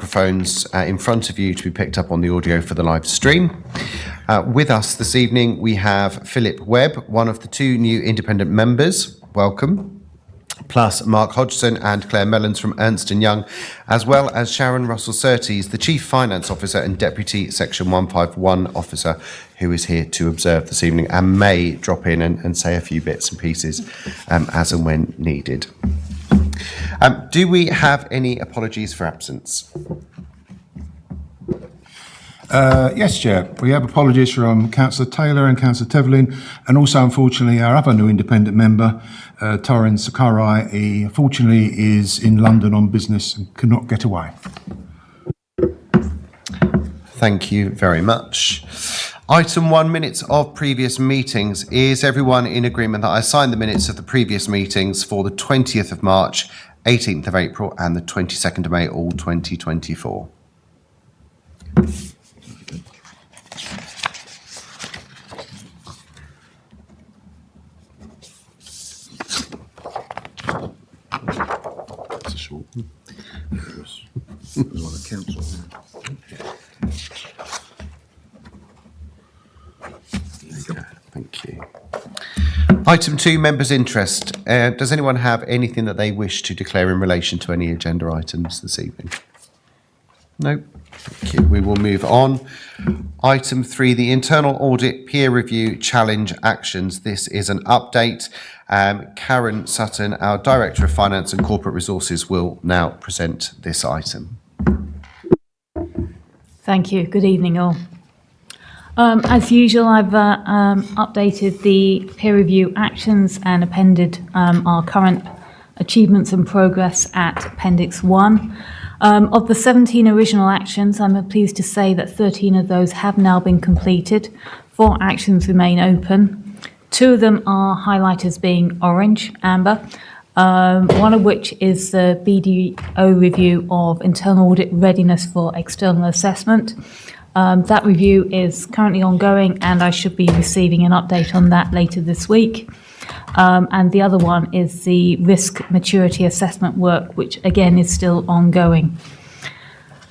microphones in front of you to be picked up on the audio for the live stream. With us this evening, we have Philip Webb, one of the two new independent members. Welcome. Plus Mark Hodgson and Claire Mellons from Ernst & Young, as well as Sharon Russell-Surtees, the Chief Finance Officer and Deputy Section 151 Officer, who is here to observe this evening and may drop in and say a few bits and pieces as and when needed. Do we have any apologies for absence? Yes, Chair. We have apologies from Councillor Taylor and Councillor Tevlin, and also, unfortunately, our other new independent member, Torin Sakurai, he unfortunately is in London on business and could not get away. Thank you very much. Item 1, minutes of previous meetings. Is everyone in agreement that I sign the minutes of the previous meetings for the 20th of March, 18th of April and the 22nd of May, all 2024? It's a short one. It was on the council. Thank you. Item 2, members' interest. Does anyone have anything that they wish to declare in relation to any agenda items this evening? No. Thank you. We will move on. Item 3, the internal audit peer review challenge actions. This is an update. Karen Sutton, our Director of Finance and Corporate Resources, will now present this item. Thank you. Good evening, all. As usual, I've updated the peer review actions and appended our current achievements and progress at Appendix 1. Of the 17 original actions, I'm pleased to say that 13 of those have now been completed. 4 actions remain open. 2 of them are highlighted as being orange, amber, one of which is the BDO review of internal audit readiness for external assessment. That review is currently ongoing and I should be receiving an update on that later this week. And the other one is the risk maturity assessment work, which again is still ongoing.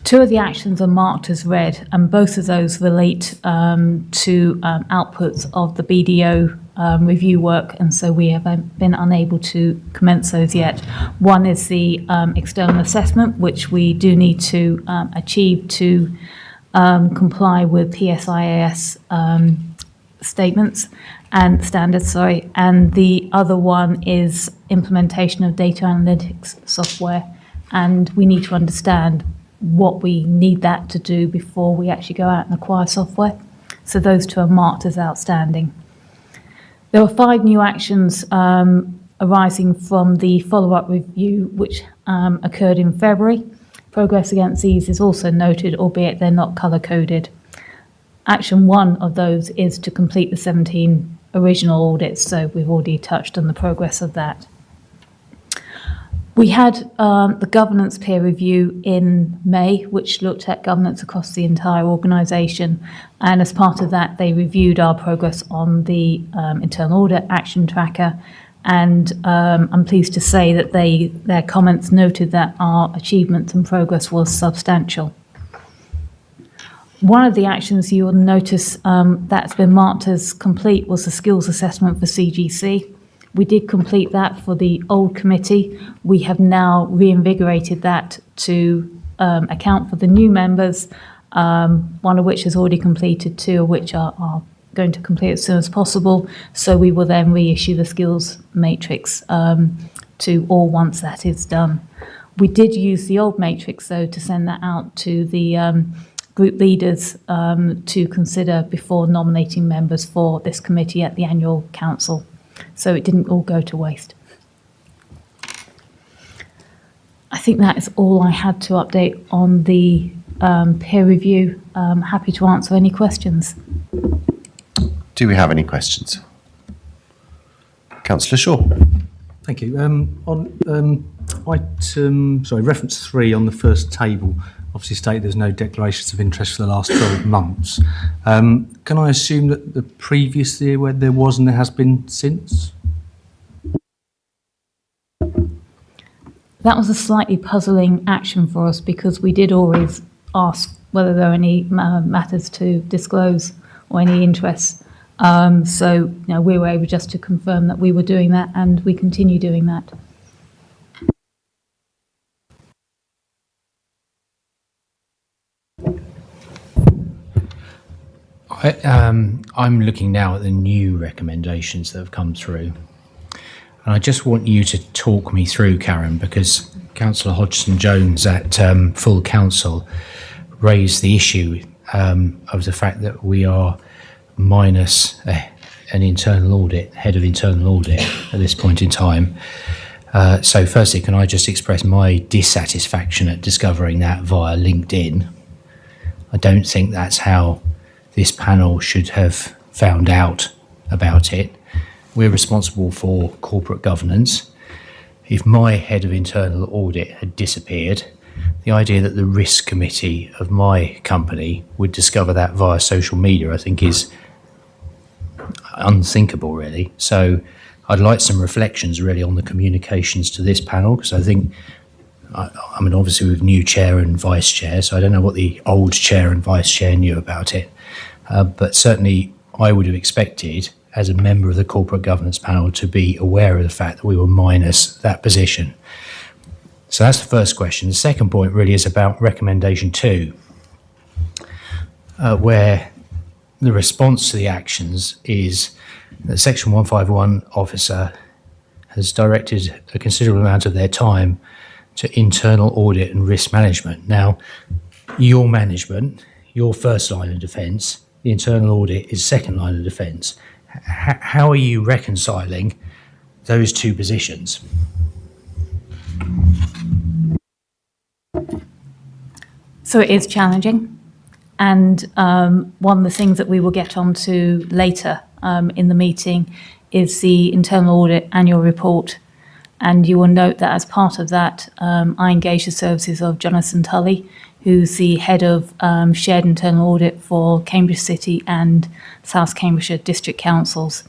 2 of the actions are marked as red, and both of those relate to outputs of the BDO review work, and so we have been unable to commence those yet. One is the external assessment, which we do need to achieve to comply with PSIAS statements and standards, and the other one is implementation of data analytics software, and we need to understand what we need that to do before we actually go out and acquire software. So those 2 are marked as outstanding. There were 5 new actions arising from the follow-up review, which occurred in February. Progress against these is also noted, albeit they're not colour-coded. Action 1 of those is to complete the 17 original audits, so we've already touched on the progress of that. We had the governance peer review in May, which looked at governance across the entire organisation, and as part of that they reviewed our progress on the internal audit action tracker, and I'm pleased to say that their comments noted that our achievements and progress was substantial. One of the actions you will notice that's been marked as complete was the skills assessment for CGC. We did complete that for the old committee. We have now reinvigorated that to account for the new members, one of which has already completed, 2 of which are going to complete as soon as possible. So we will then reissue the skills matrix to all once that is done. We did use the old matrix, though, to send that out to the group leaders to consider before nominating members for this committee at the annual council. So it didn't all go to waste. I think that is all I had to update on the peer review. I'm happy to answer any questions. Do we have any questions? Councillor Shaw. Thank you. On reference 3 on the first table, obviously stated there's no declarations of interest for the last 12 months. Can I assume that the previous year where there was and there has been since? That was a slightly puzzling action for us because we did always ask whether there are any matters to disclose or any interests. So we were able just to confirm that we were doing that, and we continue doing that. I'm looking now at the new recommendations that have come through. And I just want you to talk me through, Karen, because Councillor Hodgson-Jones at full council raised the issue of the fact that we are minus an internal audit, head of internal audit at this point in time. So firstly, can I just express my dissatisfaction at discovering that via LinkedIn? I don't think that's how this panel should have found out about it. We're responsible for corporate governance. If my head of internal audit had disappeared, the idea that the risk committee of my company would discover that via social media, I think, is unthinkable, really. So I'd like some reflections, really, on the communications to this panel, because I think, I mean, obviously we've new chair and vice chair, so I don't know what the old chair and vice chair knew about it. But certainly I would have expected, as a member of the corporate governance panel, to be aware of the fact that we were minus that position. So that's the first question. The second point really is about recommendation 2, where the response to the actions is that Section 151 officer has directed a considerable amount of their time to internal audit and risk management. Now, your management, your first line of defence, the internal audit is second line of defence. How are you reconciling those two positions? So it is challenging. And one of the things that we will get onto later in the meeting is the internal audit annual report. And you will note that as part of that, I engaged the services of Jonathan Tully, who's the head of shared internal audit for Cambridge City and South Cambridgeshire District Councils,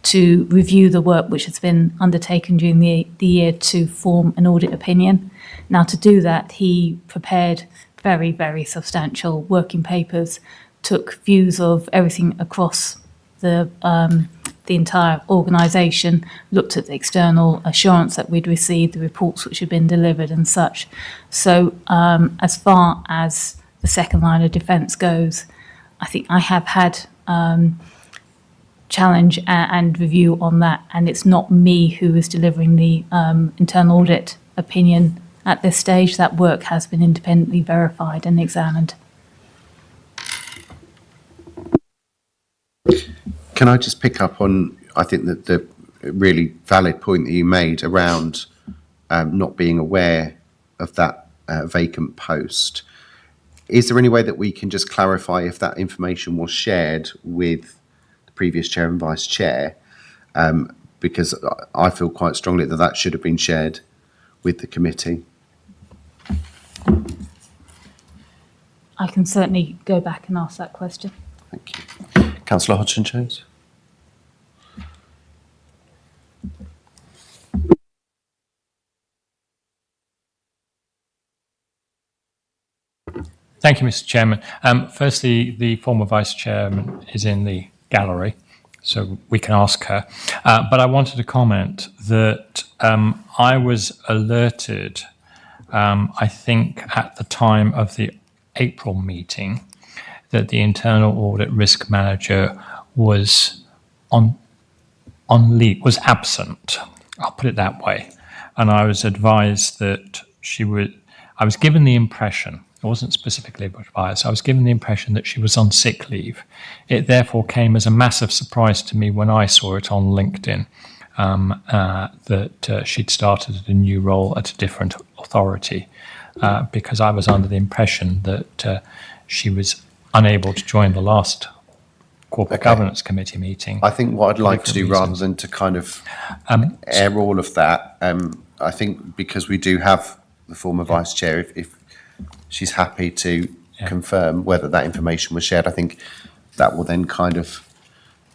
to review the work which has been undertaken during the year to form an audit opinion. Now, to do that, he prepared very, very substantial working papers, took views of everything across the entire organisation, looked at the external assurance that we'd received, the reports which had been delivered and such. So as far as the second line of defence goes, I think I have had challenge and review on that, and it's not me who is delivering the internal audit opinion at this stage. That work has been independently verified and examined. Can I just pick up on, I think that the really valid point that you made around not being aware of that vacant post. Is there any way that we can just clarify if that information was shared with the previous chair and vice chair? Because I feel quite strongly that that should have been shared with the committee. I can certainly go back and ask that question. Thank you. Councillor Hodgson-Jones. Thank you, Mr. Chairman. Firstly, the former Vice Chairman is in the gallery, so we can ask her. But I wanted to comment that I was alerted, I think at the time of the April meeting, that the internal audit risk manager was on leave, was absent. I'll put it that way. And I was advised that I was given the impression, it wasn't specifically advised, I was given the impression that she was on sick leave. It therefore came as a massive surprise to me when I saw it on LinkedIn, that she'd started a new role at a different authority, because I was under the impression that she was unable to join the last Corporate Governance Committee meeting. I think what I'd like to do, rather than to kind of air all of that, I think because we do have the former vice chair, if she's happy to confirm whether that information was shared, I think that will then kind of,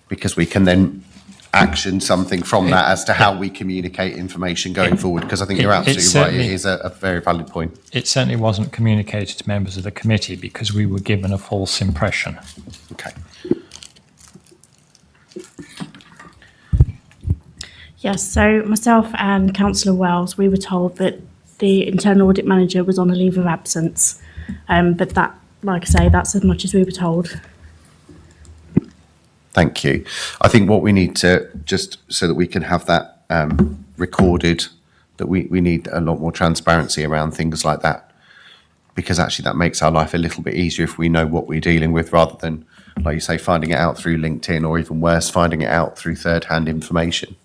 because we can then action something from that as to how we communicate information going forward, because I think you're absolutely right. certainly- It is a very valid point. It certainly wasn't communicated to members of the committee because we were given a false impression. Okay. Yes, so myself and Councillor Wells, we were told that the internal audit manager was on a leave of absence. But that, like I say, that's as much as we were told. Thank you. I think what we need to, just so that we can have that recorded, that we need a lot more transparency around things like that, because actually that makes our life a little bit easier if we know what we're dealing with, rather than, like you say, finding it out through LinkedIn, or even worse, finding it out through third-hand information.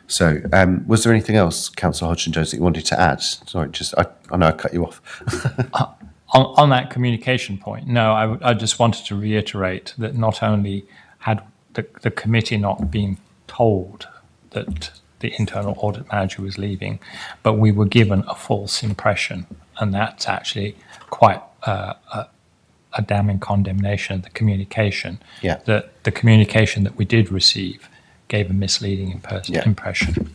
So was there anything else, Councillor Hodgson-Jones, that you wanted to add? Sorry, I know I cut you off. On that communication point, no, I just wanted to reiterate that not only had the committee not been told that the internal audit manager was leaving, but we were given a false impression, and that's actually quite a damning condemnation of the communication. Yeah. That the communication that we did receive gave a misleading impression.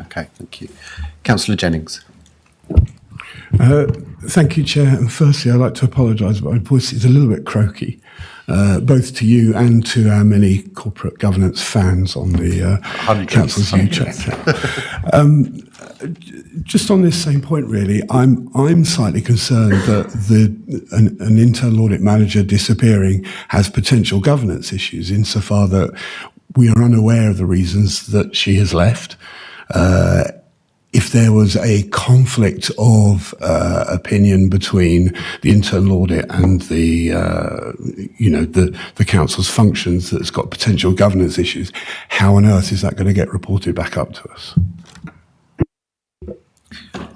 Okay, thank you. Councillor Jennings. Thank you, Chair. And firstly, I'd like to apologise, but my voice is a little bit croaky, both to you and to our many corporate governance fans on the Council's YouTube channel. Just on this same point, really, I'm slightly concerned that an internal audit manager disappearing has potential governance issues, insofar that we are unaware of the reasons that she has left. If there was a conflict of opinion between the internal audit and the council's functions that's got potential governance issues, how on earth is that going to get reported back up to us?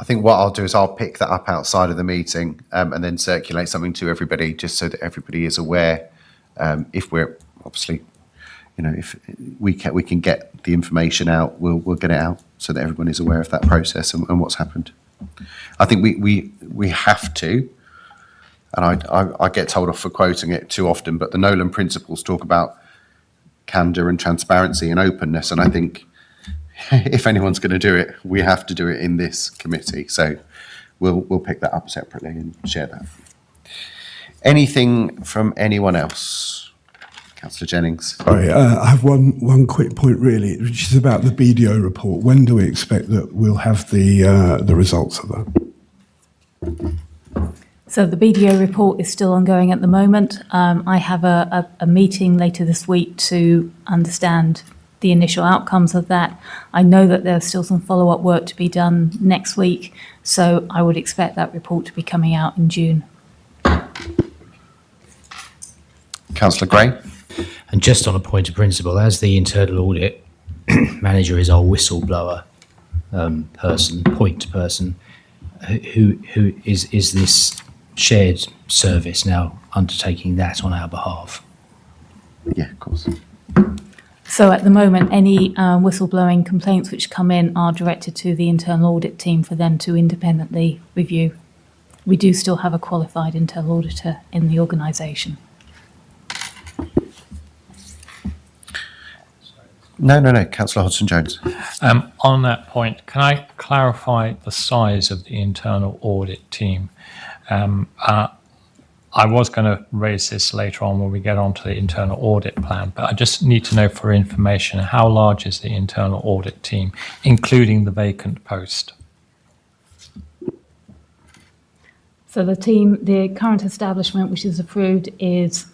I think what I'll do is I'll pick that up outside of the meeting and then circulate something to everybody, just so that everybody is aware. If we're obviously, if we can get the information out, we'll get it out so that everyone is aware of that process and what's happened. I think we have to, and I get told off for quoting it too often, but the Nolan principles talk about candour and transparency and openness, and I think if anyone's going to do it, we have to do it in this committee. So we'll pick that up separately and share that. Anything from anyone else? Councillor Jennings. Sorry, I have one quick point, really, which is about the BDO report. When do we expect that we'll have the results of that? So the BDO report is still ongoing at the moment. I have a meeting later this week to understand the initial outcomes of that. I know that there's still some follow-up work to be done next week, so I would expect that report to be coming out in June. Councillor Gray. And just on a point of principle, as the internal audit manager is our whistleblower point person, who is this shared service now undertaking that on our behalf? Yeah, of course. So at the moment, any whistleblowing complaints which come in are directed to the internal audit team for them to independently review. We do still have a qualified internal auditor in the organisation. No. Councillor Hodgson-Jones. On that point, can I clarify the size of the internal audit team? I was going to raise this later on when we get onto the internal audit plan, but I just need to know for information, how large is the internal audit team, including the vacant post? So the team, the current establishment which is approved is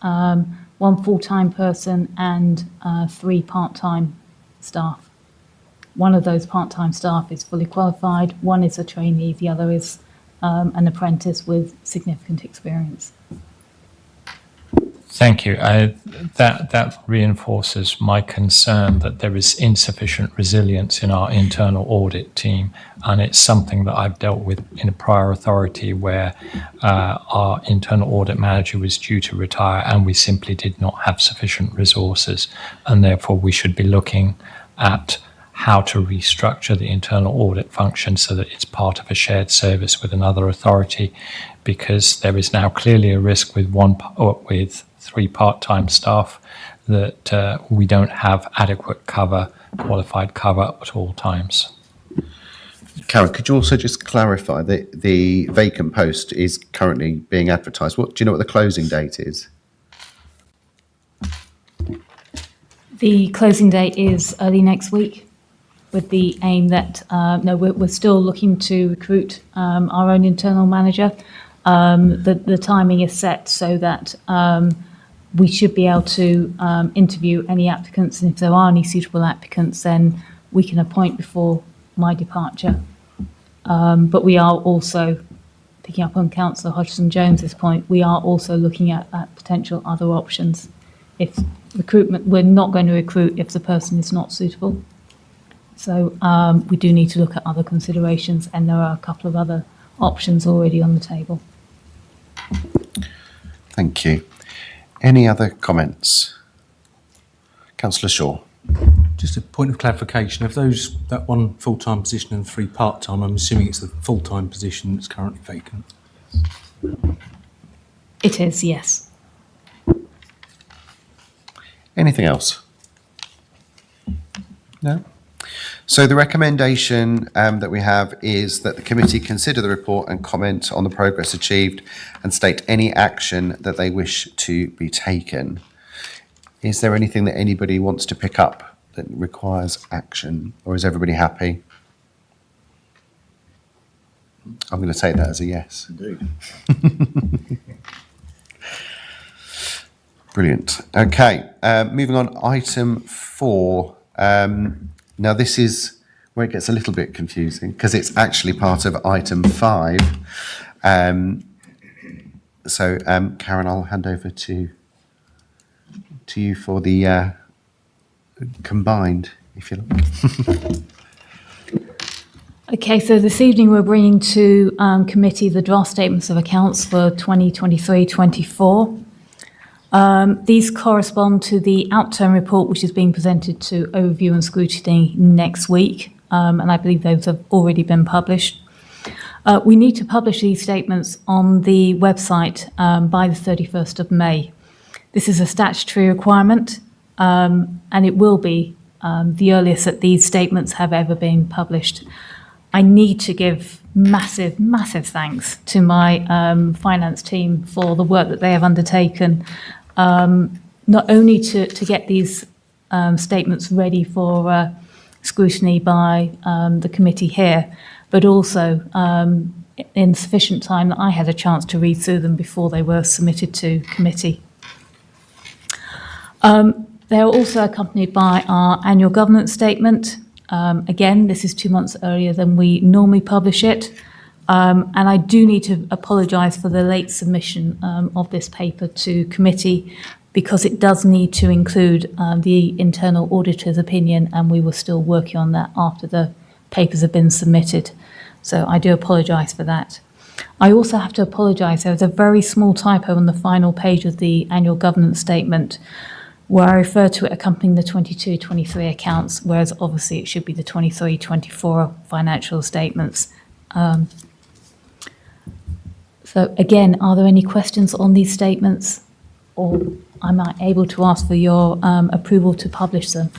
one full-time person and 3 part-time staff. One of those part-time staff is fully qualified, one is a trainee, the other is an apprentice with significant experience. Thank you. That reinforces my concern that there is insufficient resilience in our internal audit team, and it's something that I've dealt with in a prior authority where our internal audit manager was due to retire and we simply did not have sufficient resources, and therefore we should be looking at how to restructure the internal audit function so that it's part of a shared service with another authority, because there is now clearly a risk with 3 part-time staff that we don't have adequate cover, qualified cover at all times. Karen, could you also just clarify that the vacant post is currently being advertised? Do you know what the closing date is? The closing date is early next week, with the aim that, no, we're still looking to recruit our own internal manager. The timing is set so that we should be able to interview any applicants, and if there are any suitable applicants, then we can appoint before my departure. But we are also, picking up on Councillor Hodgson-Jones's point, we are also looking at potential other options. If recruitment, we're not going to recruit if the person is not suitable. So we do need to look at other considerations, and there are a couple of other options already on the table. Thank you. Any other comments? Councillor Shaw. Just a point of clarification, of those, that one full-time position and 3 part-time, I'm assuming it's the full-time position that's currently vacant. It is, yes. Anything else? No? So the recommendation that we have is that the committee consider the report and comment on the progress achieved and state any action that they wish to be taken. Is there anything that anybody wants to pick up that requires action, or is everybody happy? I'm going to take that as a yes. Indeed. Brilliant. Okay, moving on, item 4. Now this is where it gets a little bit confusing because it's actually part of item 5. So Karen, I'll hand over to you for the combined, if you like. Okay, so this evening we're bringing to committee the draft statements of accounts for 2023-24. These correspond to the outturn report, which is being presented to overview and scrutiny next week, and I believe those have already been published. We need to publish these statements on the website by the 31st of May. This is a statutory requirement, and it will be the earliest that these statements have ever been published. I need to give massive, massive thanks to my finance team for the work that they have undertaken, not only to get these statements ready for scrutiny by the committee here, but also in sufficient time that I had a chance to read through them before they were submitted to committee. They are also accompanied by our annual governance statement. Again, this is 2 months earlier than we normally publish it. And I do need to apologise for the late submission of this paper to committee because it does need to include the internal auditor's opinion, and we were still working on that after the papers have been submitted. So I do apologise for that. I also have to apologise, there was a very small typo on the final page of the annual governance statement where I refer to it accompanying the 22-23 accounts, whereas obviously it should be the 23-24 financial statements. So again, are there any questions on these statements, or am I able to ask for your approval to publish them?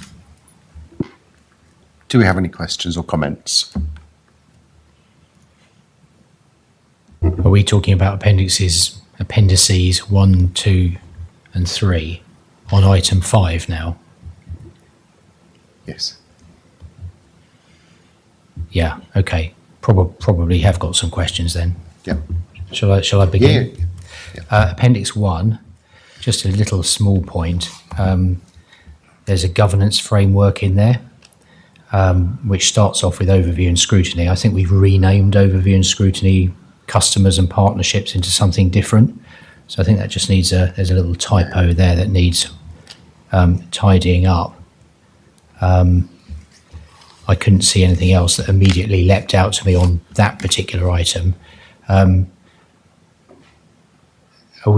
Do we have any questions or comments? Are we talking about appendices 1, 2 and 3 on item 5 now? Yes. Yeah, okay. Probably have got some questions then. Yeah. Shall I begin? Yeah. Appendix 1, just a little small point. There's a governance framework in there, which starts off with overview and scrutiny. I think we've renamed overview and scrutiny customers and partnerships into something different. So I think that just needs there's a little typo there that needs tidying up. I couldn't see anything else that immediately leapt out to me on that particular item. Are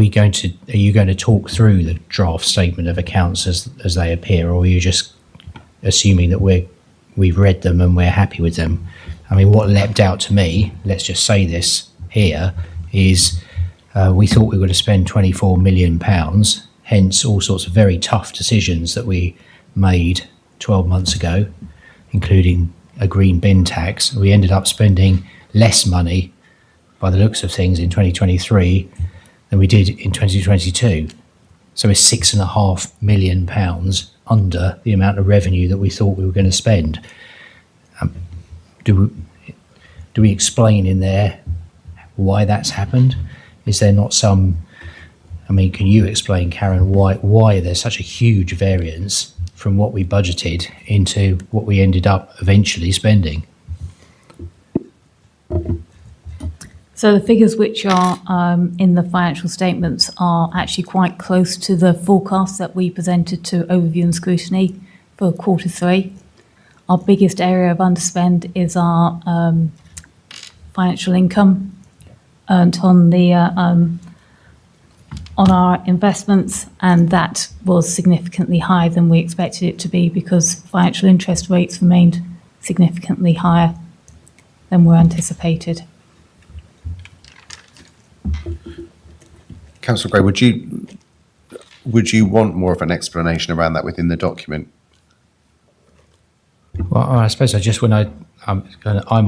you going to talk through the draft statement of accounts as they appear, or are you just assuming that we've read them and we're happy with them? I mean, what leapt out to me, let's just say this here, is we thought we were going to spend £24 million hence all sorts of very tough decisions that we made 12 months ago, including a green bin tax. We ended up spending less money, by the looks of things, in 2023 than we did in 2022. So we're £6.5 million under the amount of revenue that we thought we were going to spend. Do we explain in there why that's happened? Is there not some? I mean, can you explain, Karen, why there's such a huge variance from what we budgeted into what we ended up eventually spending? So the figures which are in the financial statements are actually quite close to the forecast that we presented to overview and scrutiny for Q3. Our biggest area of underspend is our financial income earned on the on our investments, and that was significantly higher than we expected it to be because financial interest rates remained significantly higher than were anticipated. Councillor Gray, would you want more of an explanation around that within the document? Well, I suppose I'm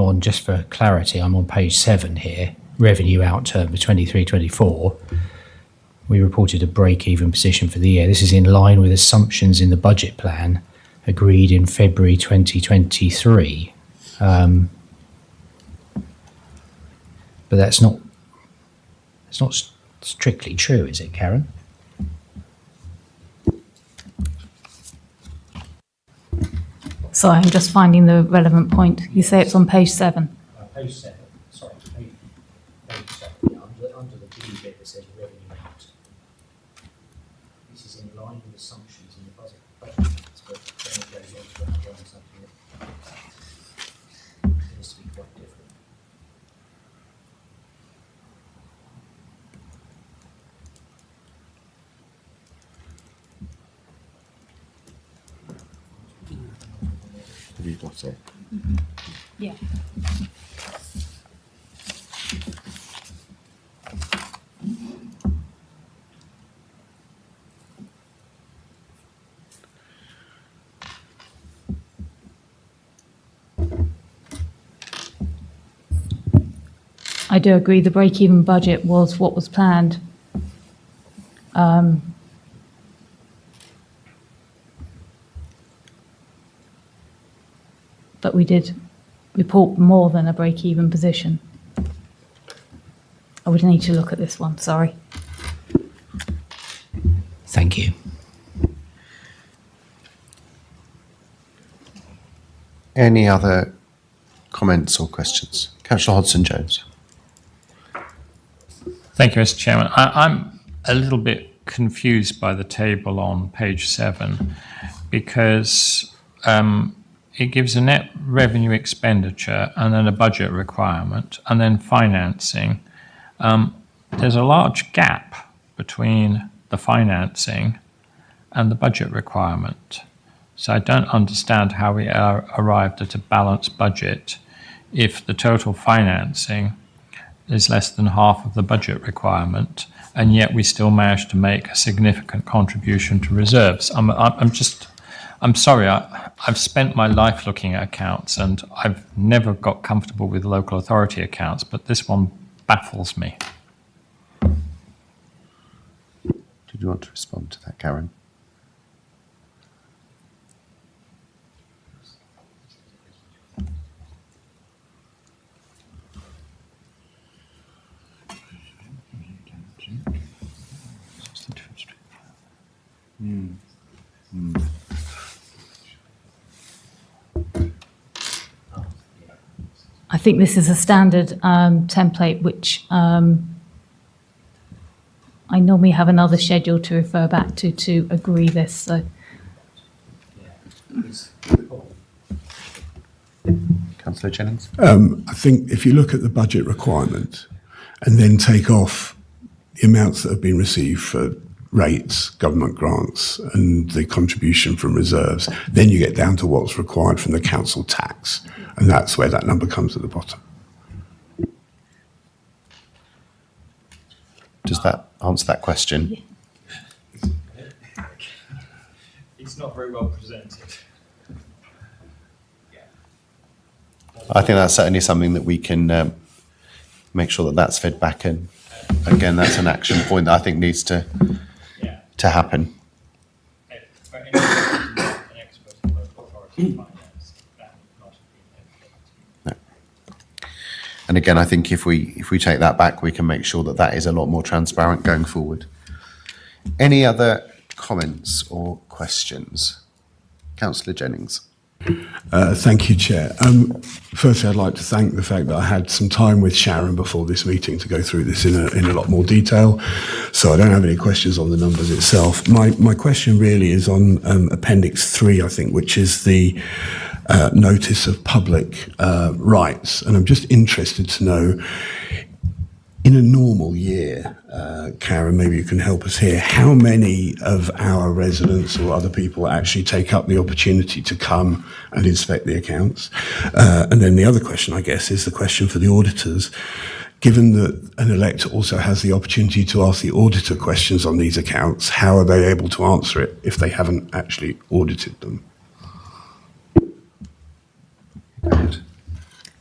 on, just for clarity, I'm on page 7 here, revenue outturn for 23-24. We reported a break-even position for the year. This is in line with assumptions in the budget plan agreed in February 2023. But that's not strictly true, is it, Karen? Sorry, I'm just finding the relevant point. You say it's on page 7. Page 7, sorry, page 7, yeah, under the blue bit that says revenue out. This is in line with assumptions in the budget, but then it goes on to outline something that needs to be quite different. Have you got it? Yeah. I do agree the break-even budget was what was planned. But we did report more than a break-even position. I would need to look at this one, sorry. Thank you. Any other comments or questions? Councillor Hodgson-Jones. Thank you, Mr. Chairman. I'm a little bit confused by the table on page 7 because it gives a net revenue expenditure and then a budget requirement and then financing. There's a large gap between the financing and the budget requirement. So I don't understand how we arrived at a balanced budget if the total financing is less than half of the budget requirement, and yet we still managed to make a significant contribution to reserves. I'm sorry, I've spent my life looking at accounts and I've never got comfortable with local authority accounts, but this one baffles me. Did you want to respond to that, Karen? I think this is a standard template which I normally have another schedule to refer back to agree this. So. Councillor Jennings? I think if you look at the budget requirement and then take off the amounts that have been received for rates, government grants, and the contribution from reserves, then you get down to what's required from the council tax. And that's where that number comes at the bottom. Does that answer that question? not very well presented. I think that's certainly something that we can make sure that that's fed back, and again, that's an action point that I think needs to happen. For anyone who's not an expert in local authority finance, that would not have been evident. And again, I think if we take that back, we can make sure that that is a lot more transparent going forward. Any other comments or questions? Councillor Jennings. Thank you, Chair. Firstly, I'd like to thank the fact that I had some time with Sharon before this meeting to go through this in a lot more detail. So I don't have any questions on the numbers itself. My question really is on Appendix 3, I think, which is the notice of public rights. And I'm just interested to know, in a normal year, Karen, maybe you can help us here, how many of our residents or other people actually take up the opportunity to come and inspect the accounts? And then the other question, I guess, is the question for the auditors. Given that an elector also has the opportunity to ask the auditor questions on these accounts, how are they able to answer it if they haven't actually audited them?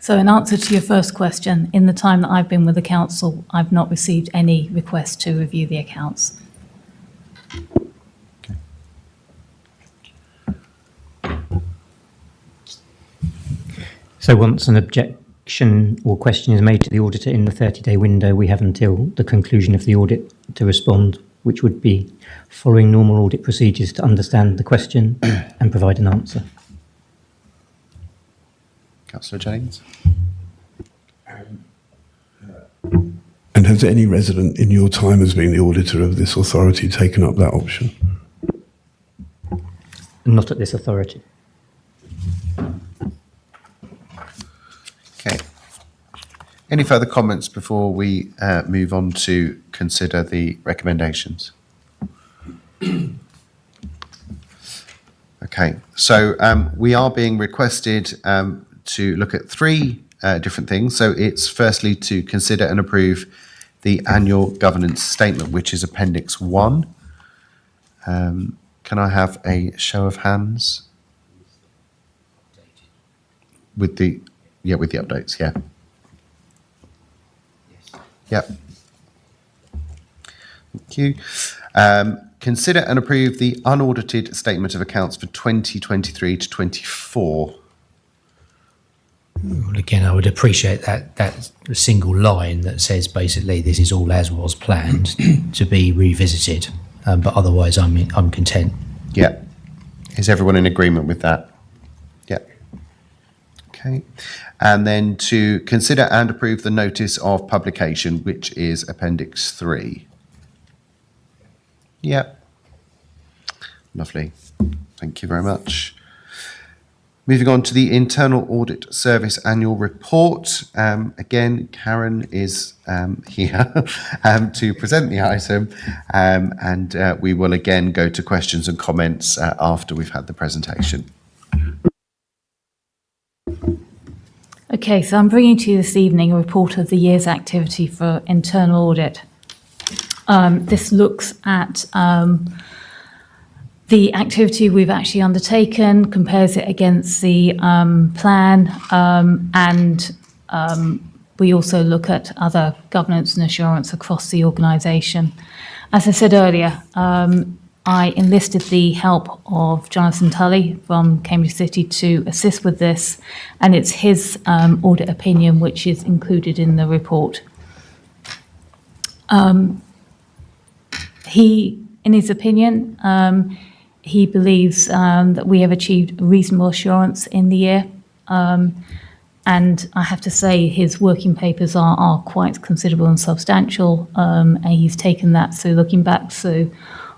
So in answer to your first question, in the time that I've been with the council, I've not received any requests to review the accounts. So once an objection or question is made to the auditor in the 30-day window, we have until the conclusion of the audit to respond, which would be following normal audit procedures to understand the question and provide an answer. Councillor Jennings. And has any resident in your time as being the auditor of this authority taken up that option? Not at this authority. Okay. Any further comments before we move on to consider the recommendations? Okay, so we are being requested to look at three different things. So it's firstly to consider and approve the annual governance statement, which is Appendix 1. Can I have a show of hands? With the updates, yeah. Yep. Thank you. Consider and approve the unaudited statement of accounts for 2023 to 24. Well, again, I would appreciate that single line that says basically this is all as was planned to be revisited, but otherwise I'm content. Yeah. Is everyone in agreement with that? Yeah. Okay. And then to consider and approve the notice of publication, which is Appendix 3. Yeah. Lovely. Thank you very much. Moving on to the Internal Audit Service Annual Report. Again, Karen is here to present the item, and we will again go to questions and comments after we've had the presentation. Okay, so I'm bringing to you this evening a report of the year's activity for internal audit. This looks at the activity we've actually undertaken, compares it against the plan, and we also look at other governance and assurance across the organisation. As I said earlier, I enlisted the help of Jonathan Tully from Cambridge City to assist with this, and it's his audit opinion which is included in the report. In his opinion, he believes that we have achieved reasonable assurance in the year. And I have to say his working papers are quite considerable and substantial. And he's taken that through looking back through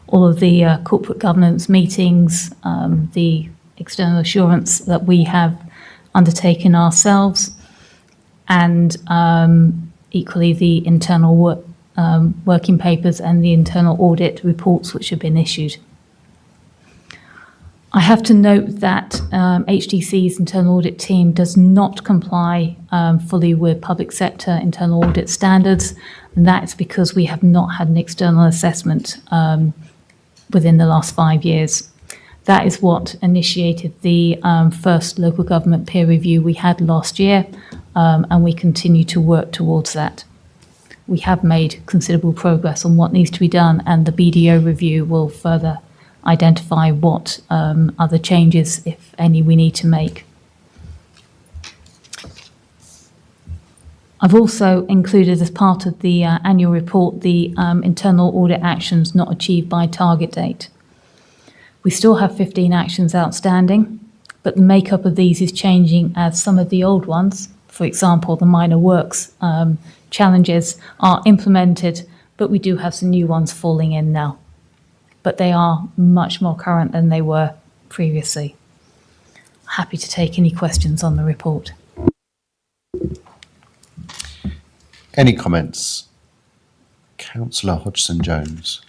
all of the corporate governance meetings, the external assurance that we have undertaken ourselves, and equally the internal working papers and the internal audit reports which have been issued. I have to note that HDC's internal audit team does not comply fully with public sector internal audit standards, and that's because we have not had an external assessment within the last 5 years. That is what initiated the first local government peer review we had last year, and we continue to work towards that. We have made considerable progress on what needs to be done, and the BDO review will further identify what other changes, if any, we need to make. I've also included as part of the annual report the internal audit actions not achieved by target date. We still have 15 actions outstanding, but the makeup of these is changing as some of the old ones, for example, the minor works challenges, are implemented, but we do have some new ones falling in now. But they are much more current than they were previously. Happy to take any questions on the report. Any comments? Councillor Hodgson-Jones.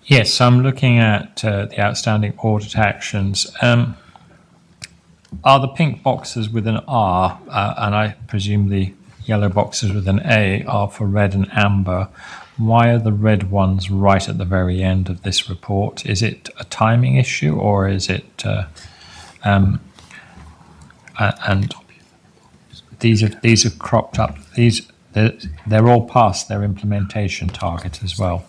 Yes, I'm looking at the outstanding audit actions. Are the pink boxes with an R, and I presume the yellow boxes with an A are for red and amber? Why are the red ones right at the very end of this report? Is it a timing issue, or is it... and these have cropped up. They're all past their implementation target as well.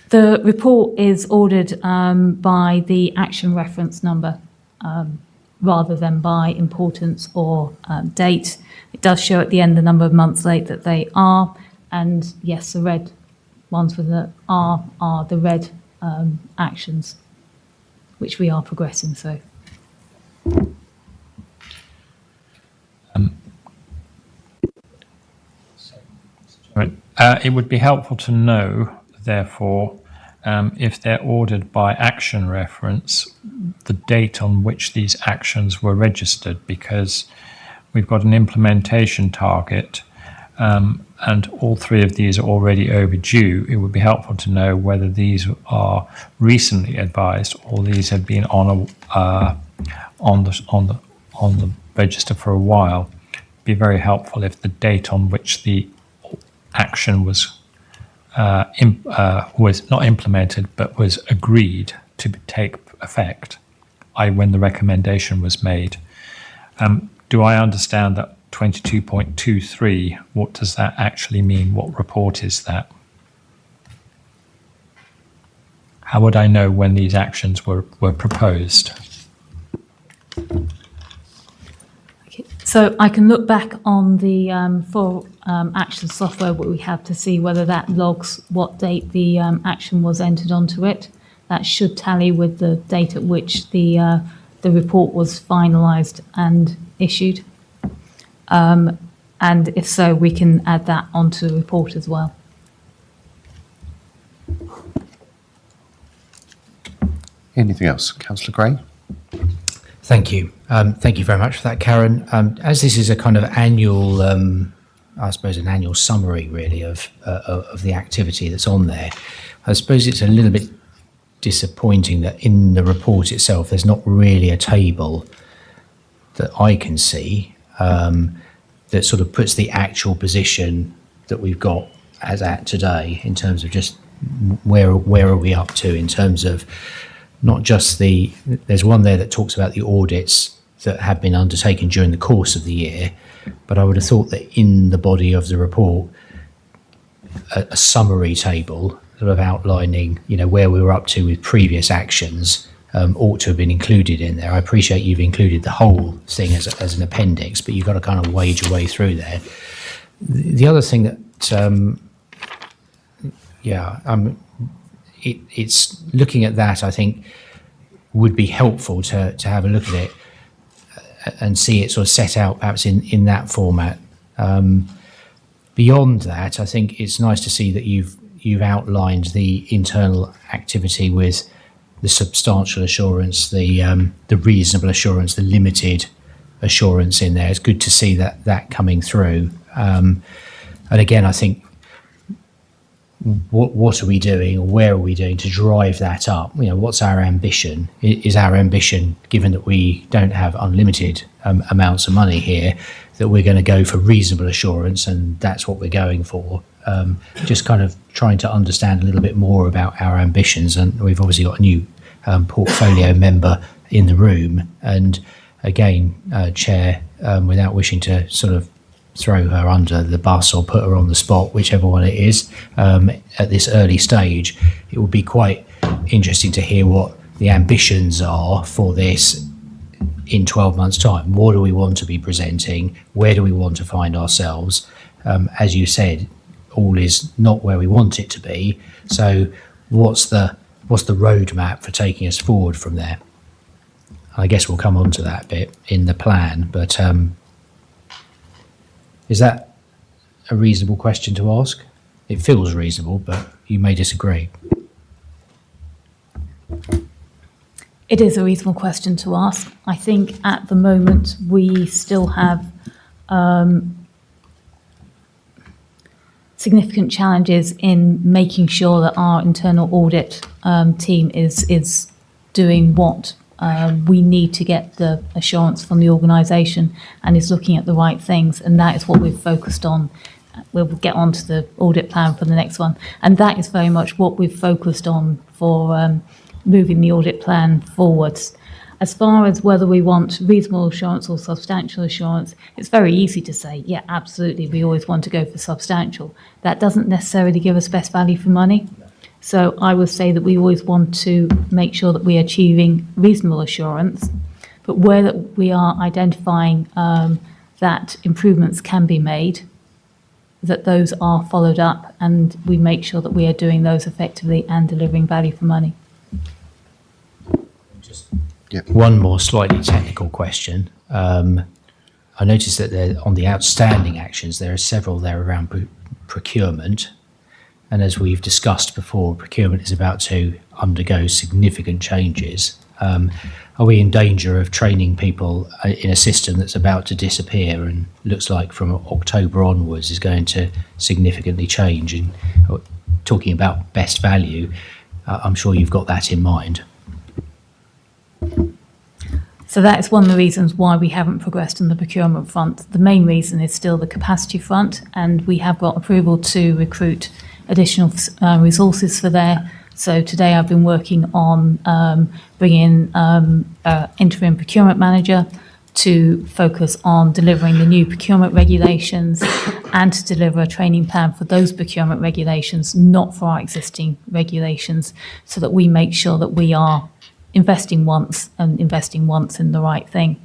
The report is ordered by the action reference number rather than by importance or date. It does show at the end the number of months late that they are, and yes, the red ones with the R are the red actions, which we are progressing through. It would be helpful to know, therefore, if they're ordered by action reference, the date on which these actions were registered, because we've got an implementation target and all three of these are already overdue. It would be helpful to know whether these are recently advised or these have been on the register for a while. It'd be very helpful if the date on which the action was not implemented but was agreed to take effect, i.e. when the recommendation was made. Do I understand that 22.23, what does that actually mean? What report is that? How would I know when these actions were proposed? Okay. So I can look back on the full action software what we have to see whether that logs what date the action was entered onto it. That should tally with the date at which the report was finalised and issued. And if so, we can add that onto the report as well. Anything else? Councillor Gray? Thank you. Thank you very much for that, Karen. As this is a kind of annual, I suppose, an annual summary, really, of the activity that's on there, I suppose it's a little bit disappointing that in the report itself, there's not really a table that I can see that sort of puts the actual position that we've got as at today in terms of just where are we up to in terms of not just there's one there that talks about the audits that have been undertaken during the course of the year, but I would have thought that in the body of the report, a summary table sort of outlining, where we were up to with previous actions ought to have been included in there. I appreciate you've included the whole thing as an appendix, but you've got to kind of wade your way through there. The other thing that, it's looking at that, I think, would be helpful to have a look at it and see it sort of set out perhaps in that format. Beyond that, I think it's nice to see that you've outlined the internal activity with the substantial assurance, the reasonable assurance, the limited assurance in there. It's good to see that coming through. And again, I think what are we doing, or where are we doing to drive that up? What's our ambition? Is our ambition, given that we don't have unlimited amounts of money here, that we're going to go for reasonable assurance, and that's what we're going for? just kind of trying to understand a little bit more about our ambitions. And we've obviously got a new portfolio member in the room. And again, Chair, without wishing to sort of throw her under the bus or put her on the spot, whichever one it is, at this early stage, it would be quite interesting to hear what the ambitions are for this in 12 months' time. What do we want to be presenting? Where do we want to find ourselves? As you said, all is not where we want it to be. So what's the roadmap for taking us forward from there? I guess we'll come on to that bit in the plan, but is that a reasonable question to ask? It feels reasonable, but you may disagree. It is a reasonable question to ask. I think at the moment we still have significant challenges in making sure that our internal audit team is doing what we need to get the assurance from the organisation and is looking at the right things, and that is what we've focused on. We'll get on to the audit plan for the next one, and that is very much what we've focused on for moving the audit plan forwards. As far as whether we want reasonable assurance or substantial assurance, it's very easy to say, yeah, absolutely, we always want to go for substantial. That doesn't necessarily give us best value for money. So I would say that we always want to make sure that we are achieving reasonable assurance, but where that we are identifying that improvements can be made, that those are followed up and we make sure that we are doing those effectively and delivering value for money. One more slightly technical question. I noticed that there, on the outstanding actions, there are several there around procurement. And as we've discussed before, procurement is about to undergo significant changes. Are we in danger of training people in a system that's about to disappear and looks like from October onwards is going to significantly change? And talking about best value, I'm sure you've got that in mind. So that is one of the reasons why we haven't progressed on the procurement front. The main reason is still the capacity front, and we have got approval to recruit additional resources for there. So today I've been working on bringing an interim procurement manager to focus on delivering the new procurement regulations and to deliver a training plan for those procurement regulations, not for our existing regulations, so that we make sure that we are investing once in the right thing.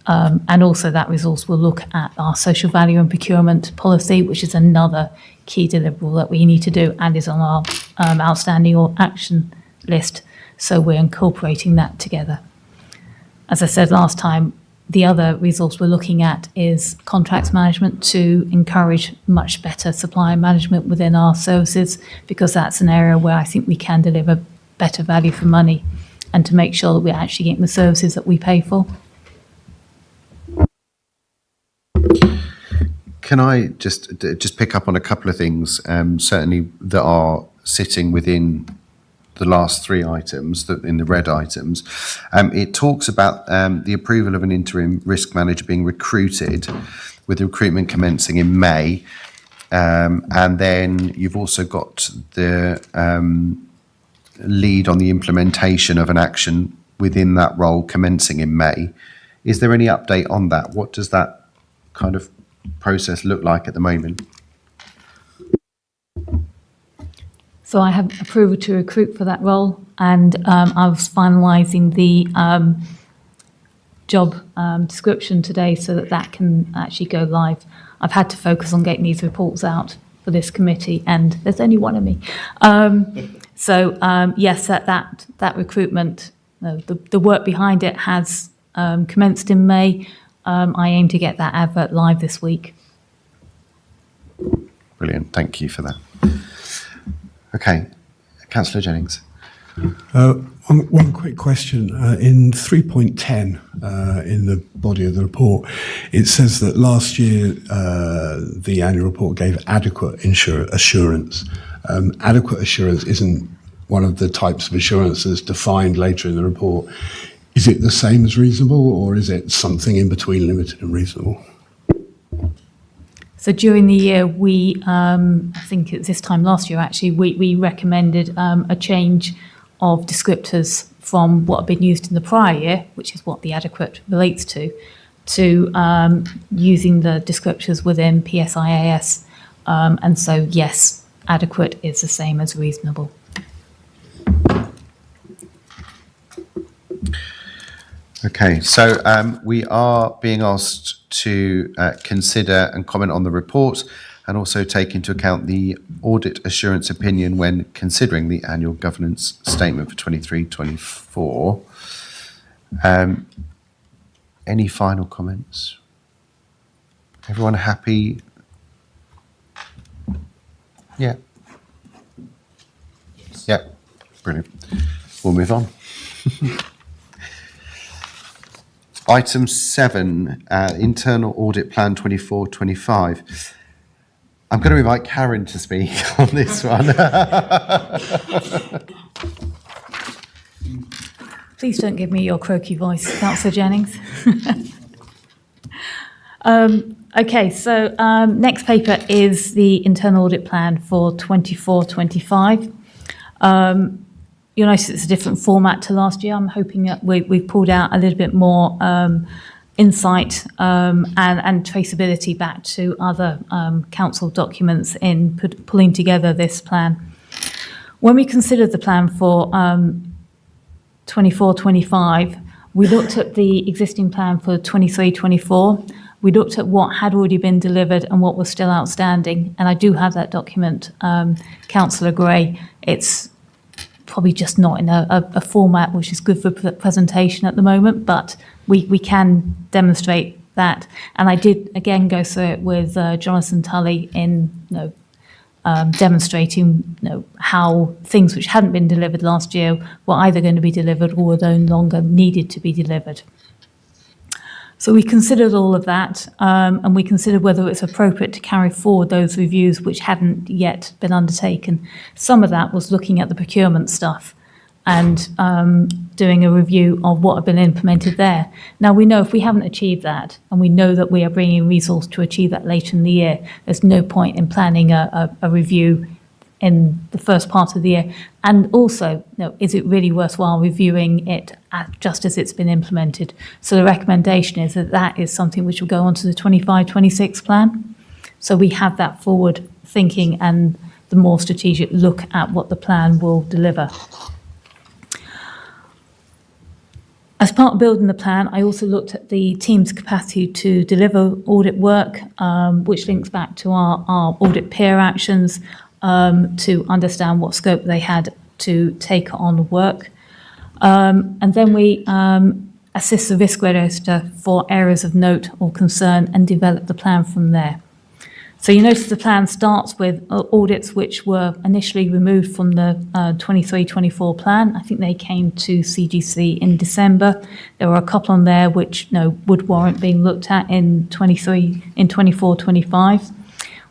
And also that resource will look at our social value and procurement policy, which is another key deliverable that we need to do and is on our outstanding or action list. So we're incorporating that together. As I said last time, the other resource we're looking at is contracts management to encourage much better supply management within our services, because that's an area where I think we can deliver better value for money and to make sure that we're actually getting the services that we pay for. Can I just pick up on a couple of things, certainly that are sitting within the last three items, in the red items. It talks about the approval of an interim risk manager being recruited, with the recruitment commencing in May. And then you've also got the lead on the implementation of an action within that role commencing in May. Is there any update on that? What does that kind of process look like at the moment? So I have approval to recruit for that role, and I was finalising the job description today so that that can actually go live. I've had to focus on getting these reports out for this committee, and there's only one of me. Yes, that recruitment, the work behind it has commenced in May. I aim to get that advert live this week. Brilliant, thank you for that. Okay, Councillor Jennings. One quick question. In 3.10, in the body of the report, it says that last year the annual report gave adequate assurance. Adequate assurance isn't one of the types of assurances defined later in the report. Is it the same as reasonable, or is it something in between limited and reasonable? So during the year, we, I think it's this time last year actually, we recommended a change of descriptors from what had been used in the prior year, which is what the adequate relates to using the descriptors within PSIAS. And so, yes, adequate is the same as reasonable. Okay, so we are being asked to consider and comment on the report and also take into account the audit assurance opinion when considering the annual governance statement for 23-24. Any final comments? Everyone happy? Yeah. Yeah, brilliant. We'll move on. Item 7, Internal Audit Plan 24-25. I'm going to invite Karen to speak on this one. Please don't give me your croaky voice, Councillor Jennings. Okay, so next paper is the Internal Audit Plan for 24-25. You'll notice it's a different format to last year. I'm hoping that we've pulled out a little bit more insight and traceability back to other council documents in pulling together this plan. When we considered the plan for 24-25, we looked at the existing plan for 23-24. We looked at what had already been delivered and what was still outstanding. And I do have that document, Councillor Gray. It's probably just not in a format which is good for presentation at the moment, but we can demonstrate that. And I did, again, go through it with Jonathan Tully in demonstrating how things which hadn't been delivered last year were either going to be delivered or were no longer needed to be delivered. So we considered all of that, and we considered whether it's appropriate to carry forward those reviews which hadn't yet been undertaken. Some of that was looking at the procurement stuff and doing a review of what had been implemented there. Now, we know if we haven't achieved that, and we know that we are bringing resource to achieve that later in the year, there's no point in planning a review in the first part of the year. And also, is it really worthwhile reviewing it just as it's been implemented? So the recommendation is that that is something which will go onto the 25-26 plan. So we have that forward thinking and the more strategic look at what the plan will deliver. As part of building the plan, I also looked at the team's capacity to deliver audit work, which links back to our audit peer actions, to understand what scope they had to take on work. And then we assist the risk register for areas of note or concern and develop the plan from there. So you notice the plan starts with audits which were initially removed from the 23-24 plan. I think they came to CGC in December. There were a couple on there which would warrant being looked at in 24-25.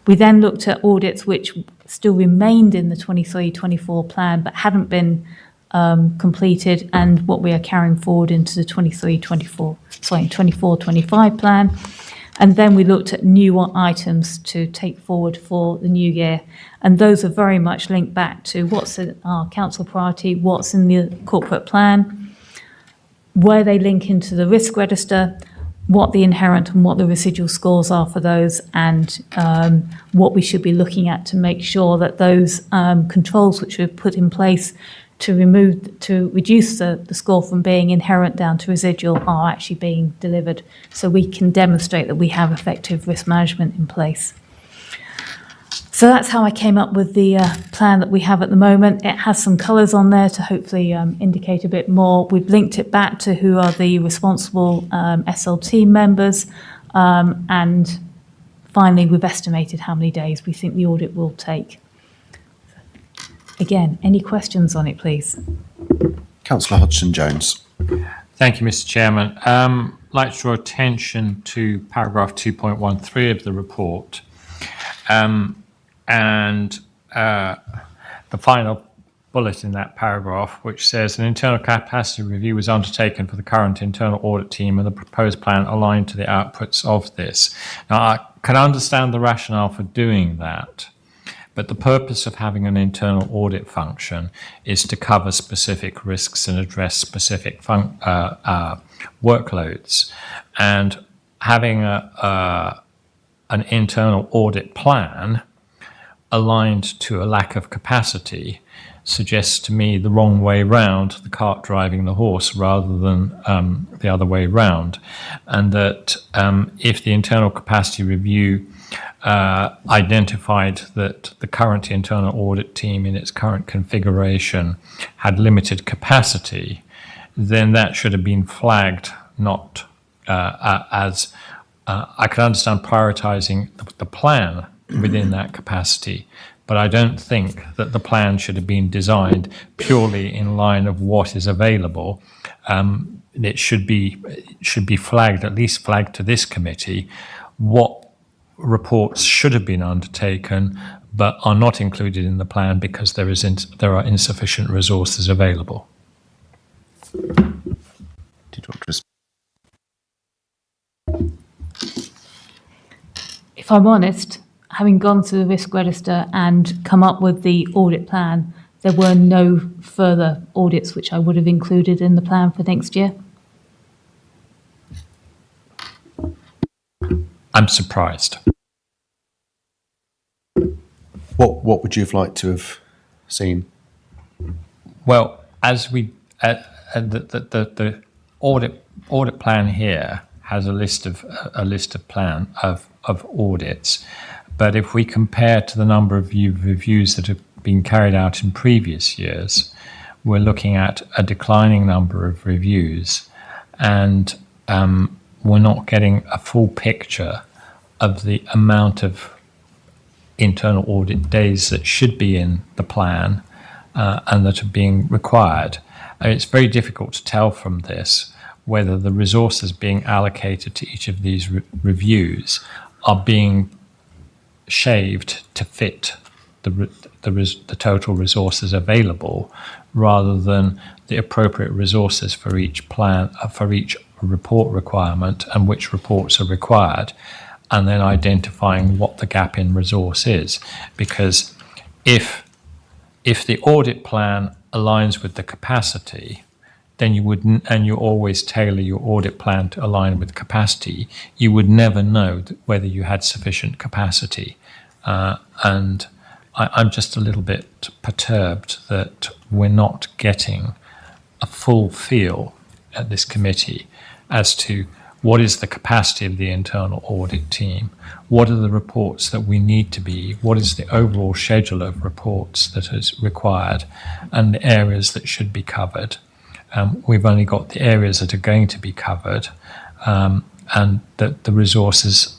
We then looked at audits which still remained in the 23-24 plan but hadn't been completed, and what we are carrying forward into the 24-25 plan. And then we looked at new items to take forward for the new year. And those are very much linked back to what's in our council priority, what's in the corporate plan, where they link into the risk register, what the inherent and what the residual scores are for those, and what we should be looking at to make sure that those controls which we've put in place to reduce the score from being inherent down to residual are actually being delivered, so we can demonstrate that we have effective risk management in place. So that's how I came up with the plan that we have at the moment. It has some colours on there to hopefully indicate a bit more. We've linked it back to who are the responsible SLT members, and finally we've estimated how many days we think the audit will take. Again, any questions on it, please? Councillor Hodgson-Jones. Thank you, Mr. Chairman. I'd like to draw attention to paragraph 2.13 of the report, and the final bullet in that paragraph, which says an internal capacity review was undertaken for the current internal audit team and the proposed plan aligned to the outputs of this. Now, I can understand the rationale for doing that, but the purpose of having an internal audit function is to cover specific risks and address specific workloads. And having an internal audit plan aligned to a lack of capacity suggests to me the wrong way round, the cart driving the horse rather than the other way round. And that if the internal capacity review identified that the current internal audit team in its current configuration had limited capacity, then that should have been flagged, not as I can understand prioritizing the plan within that capacity, but I don't think that the plan should have been designed purely in line of what is available. It should be flagged, at least flagged to this committee, what reports should have been undertaken but are not included in the plan because there are insufficient resources available. Did you want to If I'm honest, having gone through the risk register and come up with the audit plan, there were no further audits which I would have included in the plan for next year. I'm surprised. What would you have liked to have seen? Well, as we the audit plan here has a list of audits, but if we compare to the number of reviews that have been carried out in previous years, we're looking at a declining number of reviews, and we're not getting a full picture of the amount of internal audit days that should be in the plan and that are being required. It's very difficult to tell from this whether the resources being allocated to each of these reviews are being shaved to fit the total resources available, rather than the appropriate resources for each plan, for each report requirement, and which reports are required, and then identifying what the gap in resource is. Because if the audit plan aligns with the capacity, then you wouldn't, and you always tailor your audit plan to align with capacity, you would never know whether you had sufficient capacity. And I'm just a little bit perturbed that we're not getting a full feel at this committee as to what is the capacity of the internal audit team, what are the reports that we need to be, what is the overall schedule of reports that is required, and the areas that should be covered. We've only got the areas that are going to be covered, and that the resources,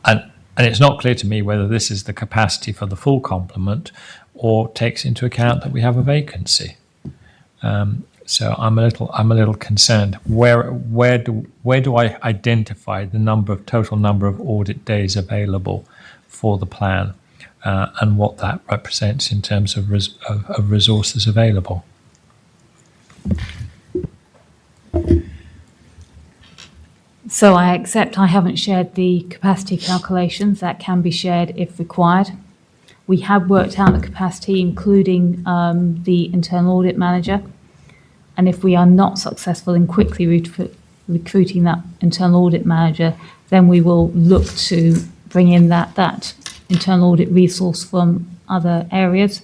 and it's not clear to me whether this is the capacity for the full complement or takes into account that we have a vacancy. So I'm a little concerned. Where do I identify the total number of audit days available for the plan, and what that represents in terms of resources available? So I accept I haven't shared the capacity calculations. That can be shared if required. We have worked out the capacity, including the internal audit manager. And if we are not successful in quickly recruiting that internal audit manager, then we will look to bring in that internal audit resource from other areas.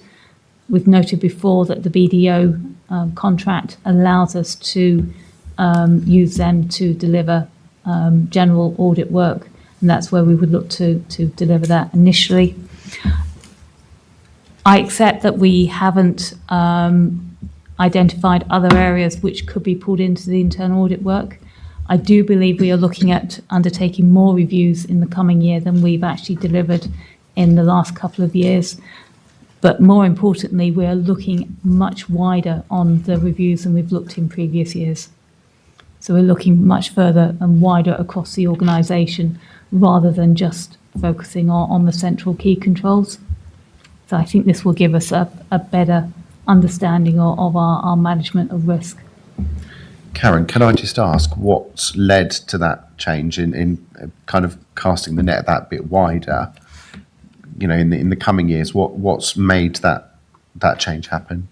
We've noted before that the BDO contract allows us to use them to deliver general audit work, and that's where we would look to deliver that initially. I accept that we haven't identified other areas which could be pulled into the internal audit work. I do believe we are looking at undertaking more reviews in the coming year than we've actually delivered in the last couple of years. But more importantly, we are looking much wider on the reviews than we've looked in previous years. So we're looking much further and wider across the organisation rather than just focusing on the central key controls. So I think this will give us a better understanding of our management of risk. Karen, can I just ask what's led to that change in kind of casting the net that bit wider? You know, in the coming years, what's made that change happen?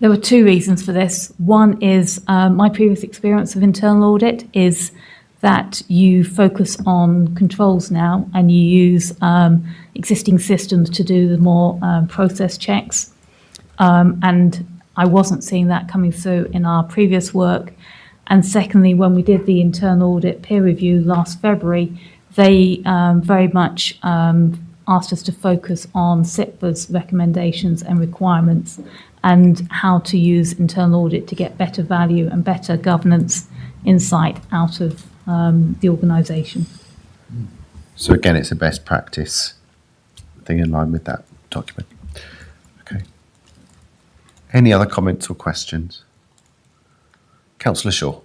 There were two reasons for this. One is my previous experience of internal audit is that you focus on controls now and you use existing systems to do the more process checks. And I wasn't seeing that coming through in our previous work. And secondly, when we did the internal audit peer review last February, they very much asked us to focus on SIPA's recommendations and requirements and how to use internal audit to get better value and better governance insight out of the organisation. So again, it's a best practice thing in line with that document. Okay. Any other comments or questions? Councillor Shaw.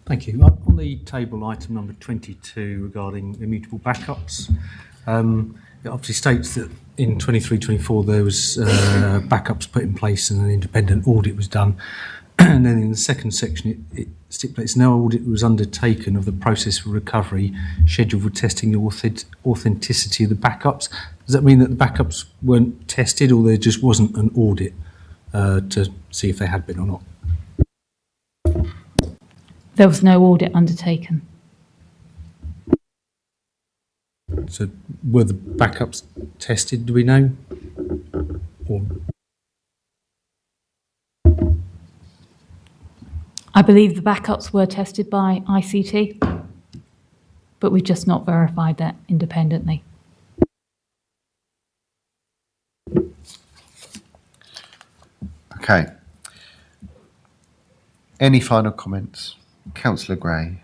Thank you. On the table, item number 22 regarding immutable backups, it obviously states that in 23-24 there was backups put in place and an independent audit was done. And then in the second section, it stipulates no audit was undertaken of the process for recovery scheduled for testing the authenticity of the backups. Does that mean that the backups weren't tested, or there just wasn't an audit to see if they had been or not? There was no audit undertaken. So were the backups tested, do we know? Or I believe the backups were tested by ICT, but we've just not verified that independently. Okay. Any final comments? Councillor Gray.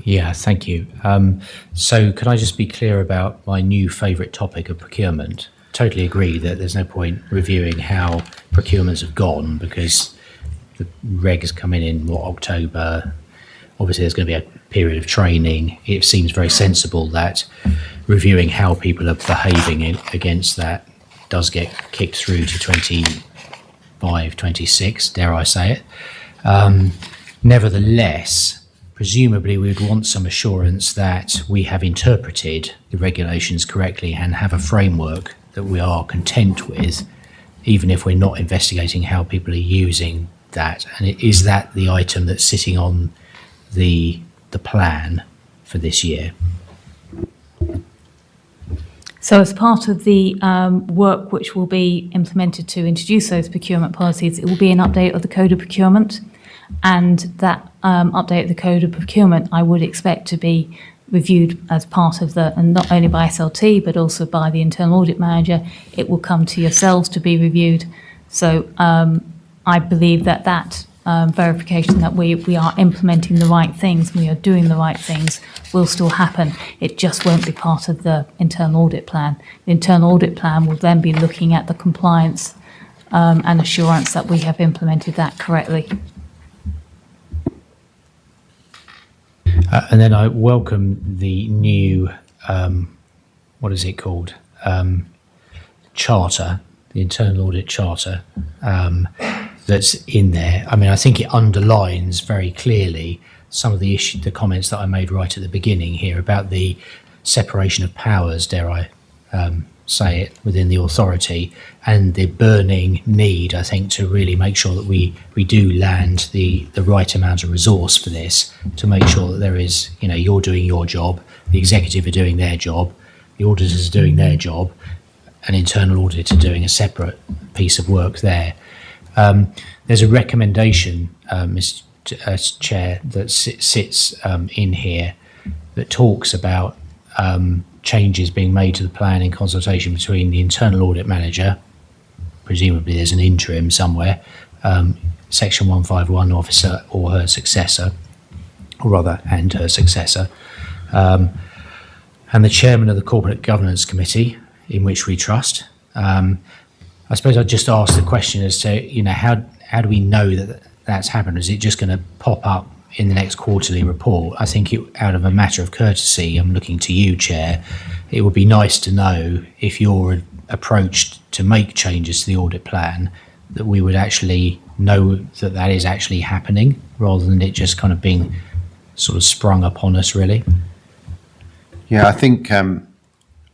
Yeah, thank you. So could I just be clear about my new favourite topic of procurement? Totally agree that there's no point reviewing how procurements have gone because the regs come in October. Obviously, there's going to be a period of training. It seems very sensible that reviewing how people are behaving against that does get kicked through to 25, 26, dare I say it. Nevertheless, presumably we would want some assurance that we have interpreted the regulations correctly and have a framework that we are content with, even if we're not investigating how people are using that. And is that the item that's sitting on the plan for this year? So as part of the work which will be implemented to introduce those procurement policies, it will be an update of the Code of Procurement. And that update of the Code of Procurement, I would expect to be reviewed as part of the, and not only by SLT, but also by the Internal Audit Manager. It will come to yourselves to be reviewed. So I believe that verification that we are implementing the right things, we are doing the right things, will still happen. It just won't be part of the internal audit plan. The internal audit plan will then be looking at the compliance and assurance that we have implemented that correctly. And then I welcome the new, what is it called? Charter, the internal audit charter that's in there. I mean, I think it underlines very clearly some of the comments that I made right at the beginning here about the separation of powers, dare I say it, within the authority, and the burning need, I think, to really make sure that we do land the right amount of resource for this, to make sure that there is, you're doing your job, the executive are doing their job, the auditors are doing their job, an internal audit are doing a separate piece of work there. There's a recommendation, Mr. Chair, that sits in here that talks about changes being made to the plan in consultation between the internal audit manager, presumably there's an interim somewhere, section 151 officer or her successor, or rather, and her successor, and the chairman of the Corporate Governance Committee, in which we trust. I suppose I'd just ask the question as to, how do we know that that's happened? Is it just going to pop up in the next quarterly report. I think out of a matter of courtesy, I'm looking to you, Chair, it would be nice to know if you're approached to make changes to the audit plan, that we would actually know that that is actually happening, rather than it just kind of being sort of sprung upon us, really. Yeah, I think I'm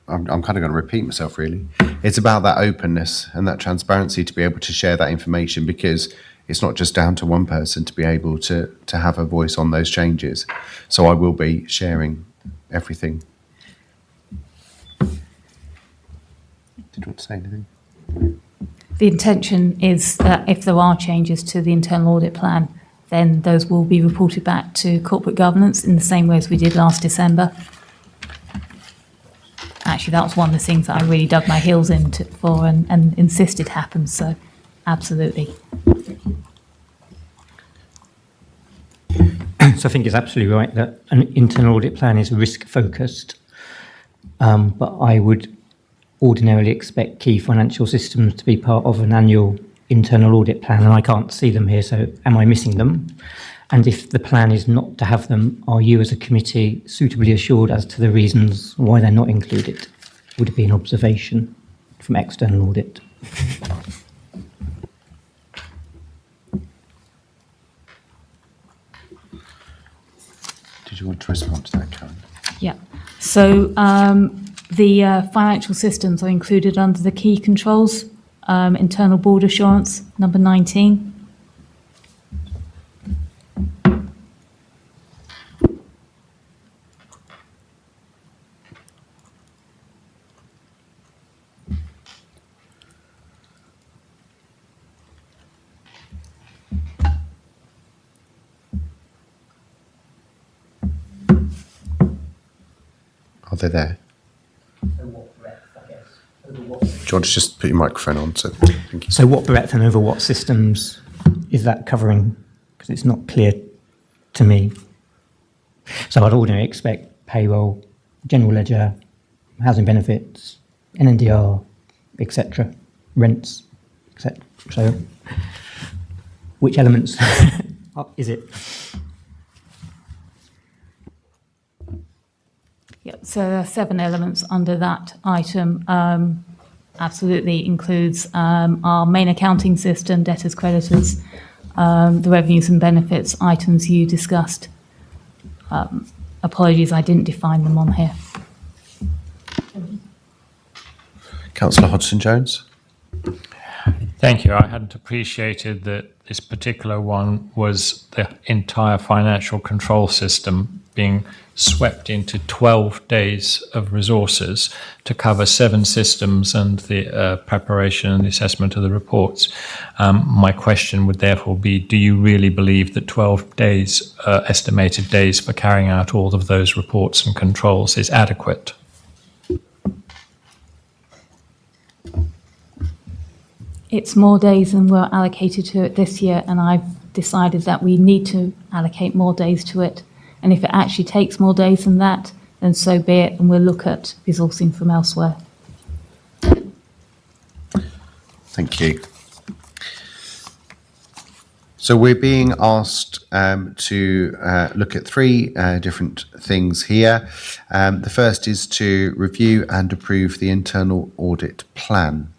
kind of going to repeat myself, really. It's about that openness and that transparency to be able to share that information, because it's not just down to one person to be able to have a voice on those changes. So I will be sharing everything. Did you want to say anything? The intention is that if there are changes to the internal audit plan, then those will be reported back to corporate governance in the same way as we did last December. Actually, that was one of the things that I really dug my heels into for and insisted happens. So, absolutely. So I think it's absolutely right that an internal audit plan is risk focused, but I would ordinarily expect key financial systems to be part of an annual internal audit plan, and I can't see them here, so am I missing them? And if the plan is not to have them, are you as a committee suitably assured as to the reasons why they're not included? Would it be an observation from external audit? Did you want to respond to that, Karen? Yeah. So the financial systems are included under the key controls, internal board assurance, number 19. Are they there? Do you want to just put your microphone on? So, thank you. So what breadth and over what systems is that covering? Because it's not clear to me. So I'd ordinarily expect payroll, general ledger, housing benefits, NNDR, etc., rents, etc. So which elements is it? Yeah, so there are 7 elements under that item. Absolutely includes our main accounting system, debtors, creditors, the revenues and benefits items you discussed. Apologies, I didn't define them on here. Councillor Hodgson-Jones? Thank you. I hadn't appreciated that this particular one was the entire financial control system being swept into 12 days of resources to cover 7 systems and the preparation and the assessment of the reports. My question would therefore be, do you really believe that 12 days, estimated days for carrying out all of those reports and controls is adequate? It's more days than were allocated to it this year, and I've decided that we need to allocate more days to it. And if it actually takes more days than that, then so be it, and we'll look at resourcing from elsewhere. Thank you. So we're being asked to look at 3 different things here. The first is to review and approve the internal audit plan.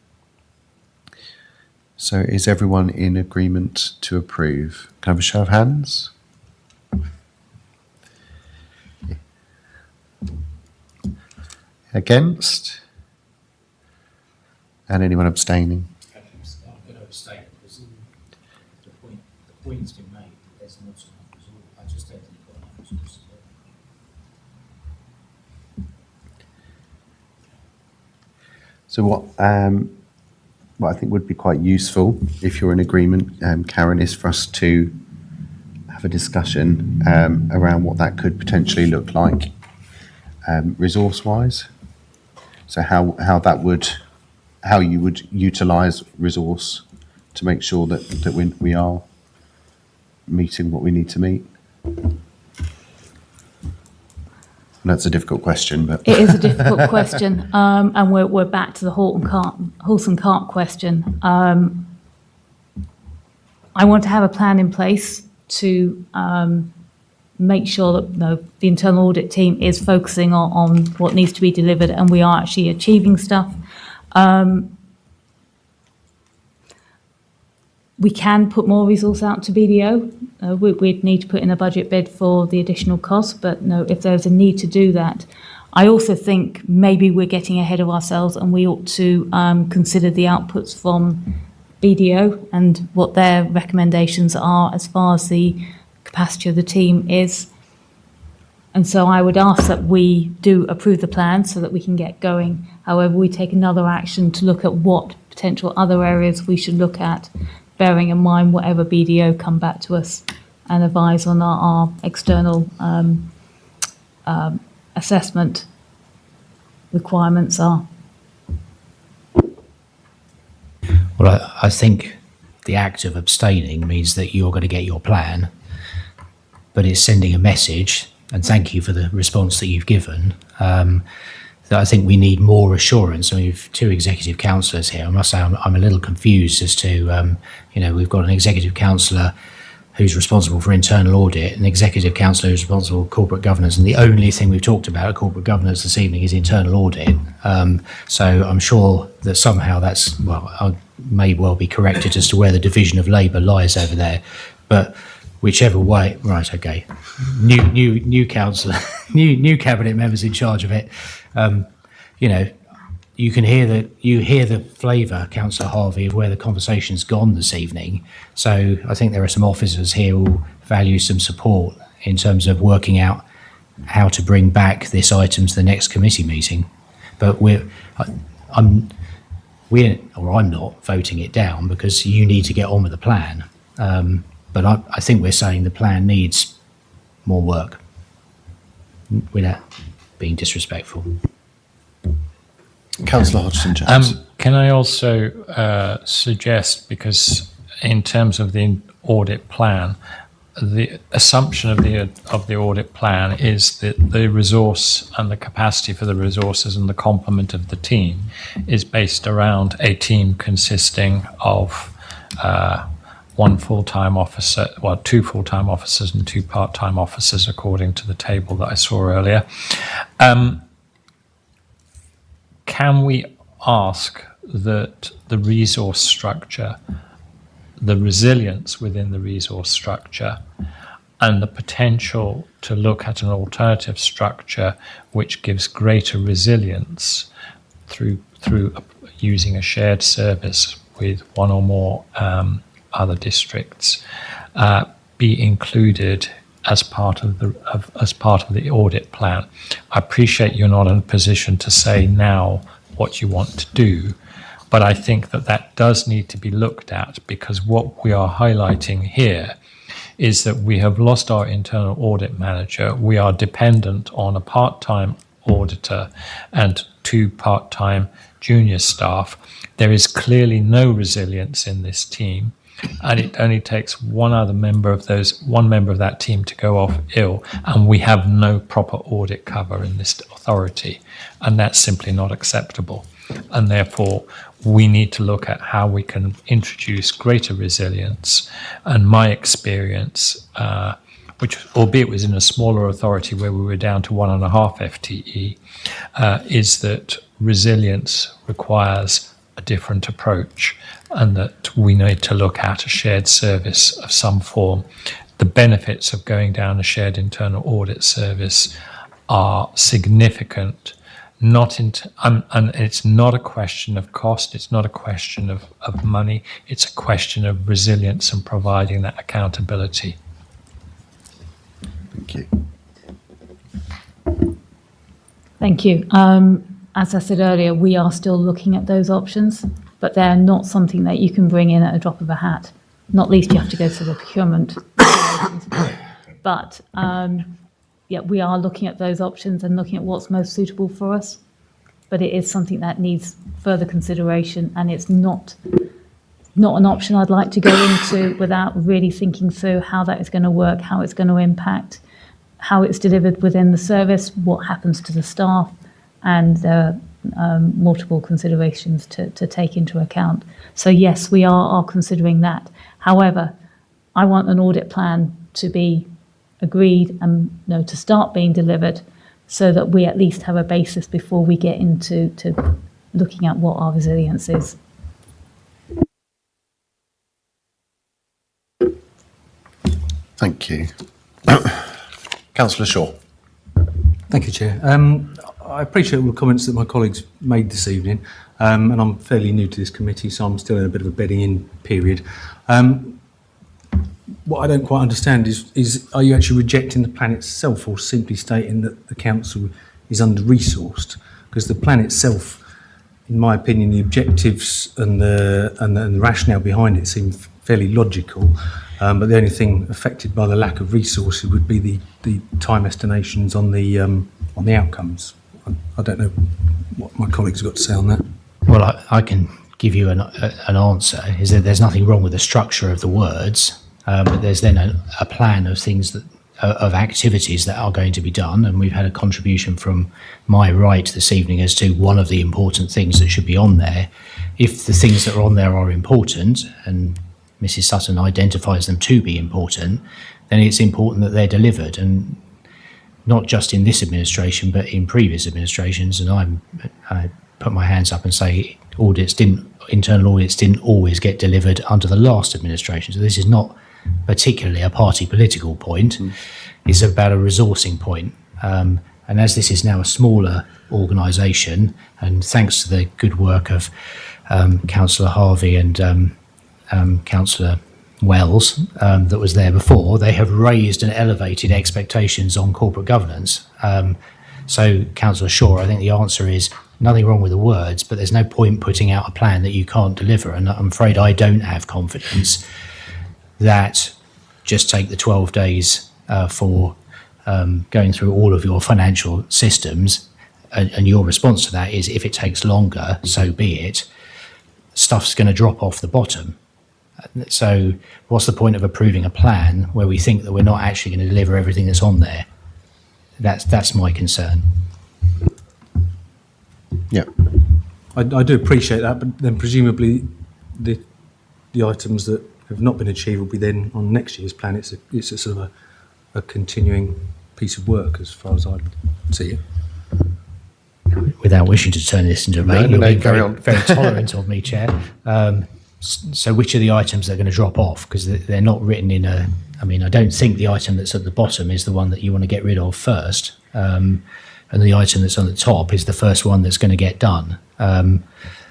So is everyone in agreement to approve? Can I have a show of hands? Against? And anyone abstaining? I'm going to abstain because the point's been made that there's not enough resource. I just don't think you've got enough resources. So what I think would be quite useful, if you're in agreement, Karen, is for us to have a discussion around what that could potentially look like resource-wise. So how you would utilise resource to make sure that we are meeting what we need to meet. And that's a difficult question, but It is a difficult question, and we're back to the horse and cart question. I want to have a plan in place to make sure that the internal audit team is focusing on what needs to be delivered and we are actually achieving stuff. We can put more resource out to BDO. We'd need to put in a budget bid for the additional costs, but no, if there's a need to do that. I also think maybe we're getting ahead of ourselves and we ought to consider the outputs from BDO and what their recommendations are as far as the capacity of the team is. And so I would ask that we do approve the plan so that we can get going. However, we take another action to look at what potential other areas we should look at, bearing in mind whatever BDO come back to us and advise on our external assessment requirements are. Well, I think the act of abstaining means that you're going to get your plan, but it's sending a message, and thank you for the response that you've given, that I think we need more assurance. I mean, we've two executive councillors here. I must say I'm a little confused as to, we've got an executive councillor who's responsible for internal audit, an executive councillor who's responsible for corporate governance, and the only thing we've talked about at corporate governance this evening is internal audit. So I'm sure that somehow that's, well, I may well be corrected as to where the division of labour lies over there, but whichever way, right, okay. New councillor, new cabinet members in charge of it. You can hear the flavour, Councillor Harvey, of where the conversation's gone this evening. So I think there are some officers here who value some support in terms of working out how to bring back this item to the next committee meeting. But I'm not voting it down because you need to get on with the plan. But I think we're saying the plan needs more work without being disrespectful. Councillor Hodgson-Jones. Can I also suggest, because in terms of the audit plan, the assumption of the audit plan is that the resource and the capacity for the resources and the complement of the team is based around a team consisting of one full-time officer, well, 2 full-time officers and 2 part-time officers, according to the table that I saw earlier. Can we ask that the resource structure, the resilience within the resource structure, and the potential to look at an alternative structure which gives greater resilience through using a shared service with one or more other districts, be included as part of the audit plan? I appreciate you're not in a position to say now what you want to do, but I think that does need to be looked at, because what we are highlighting here is that we have lost our internal audit manager. We are dependent on a part-time auditor and 2 part-time junior staff. There is clearly no resilience in this team, and it only takes one member of that team to go off ill, and we have no proper audit cover in this authority, and that's simply not acceptable. And therefore, we need to look at how we can introduce greater resilience. And my experience, which albeit was in a smaller authority where we were down to 1.5 FTE, is that resilience requires a different approach, and that we need to look at a shared service of some form. The benefits of going down a shared internal audit service are significant. And it's not a question of cost, it's not a question of money, it's a question of resilience and providing that accountability. Thank you. Thank you. As I said earlier, we are still looking at those options, but they're not something that you can bring in at a drop of a hat. Not least you have to go through the procurement. But yeah, we are looking at those options and looking at what's most suitable for us. But it is something that needs further consideration, and it's not an option I'd like to go into without really thinking through how that is going to work, how it's going to impact, how it's delivered within the service, what happens to the staff, and there are multiple considerations to take into account. So yes, we are considering that. However, I want an audit plan to be agreed and to start being delivered, so that we at least have a basis before we get into looking at what our resilience is. Thank you. Councillor Shaw. Thank you, Chair. I appreciate all the comments that my colleagues made this evening, and I'm fairly new to this committee, so I'm still in a bit of a bedding in period. What I don't quite understand is are you actually rejecting the plan itself, or simply stating that the council is under-resourced? Because the plan itself, in my opinion, the objectives and the rationale behind it seem fairly logical, but the only thing affected by the lack of resources would be the time estimations on the outcomes. I don't know what my colleagues have got to say on that. Well, I can give you an answer, is that there's nothing wrong with the structure of the words, but there's then a plan of things that of activities that are going to be done, and we've had a contribution from my right this evening as to one of the important things that should be on there. If the things that are on there are important, and Mrs Sutton identifies them to be important, then it's important that they're delivered, and not just in this administration but in previous administrations. And I put my hands up and say internal audits didn't always get delivered under the last administration. So this is not particularly a party political point. It's about a resourcing point. And as this is now a smaller organisation, and thanks to the good work of Councillor Harvey and Councillor Wells that was there before, they have raised and elevated expectations on corporate governance. So Councillor Shaw, I think the answer is nothing wrong with the words, but there's no point putting out a plan that you can't deliver. And I'm afraid I don't have confidence that just take the 12 days for going through all of your financial systems, and your response to that is, if it takes longer, so be it, stuff's going to drop off the bottom. So what's the point of approving a plan where we think that we're not actually going to deliver everything that's on there? That's my concern. Yeah. I do appreciate that, but then presumably the items that have not been achieved will be then on next year's plan. It's a sort of a continuing piece of work, as far as I see it. Without wishing to turn this into a debate, No, you're being carry very, on. very tolerant of me, Chair. So which are the items that are going to drop off? Because they're not written in a... I mean, I don't think the item that's at the bottom is the one that you want to get rid of first. And the item that's on the top is the first one that's going to get done.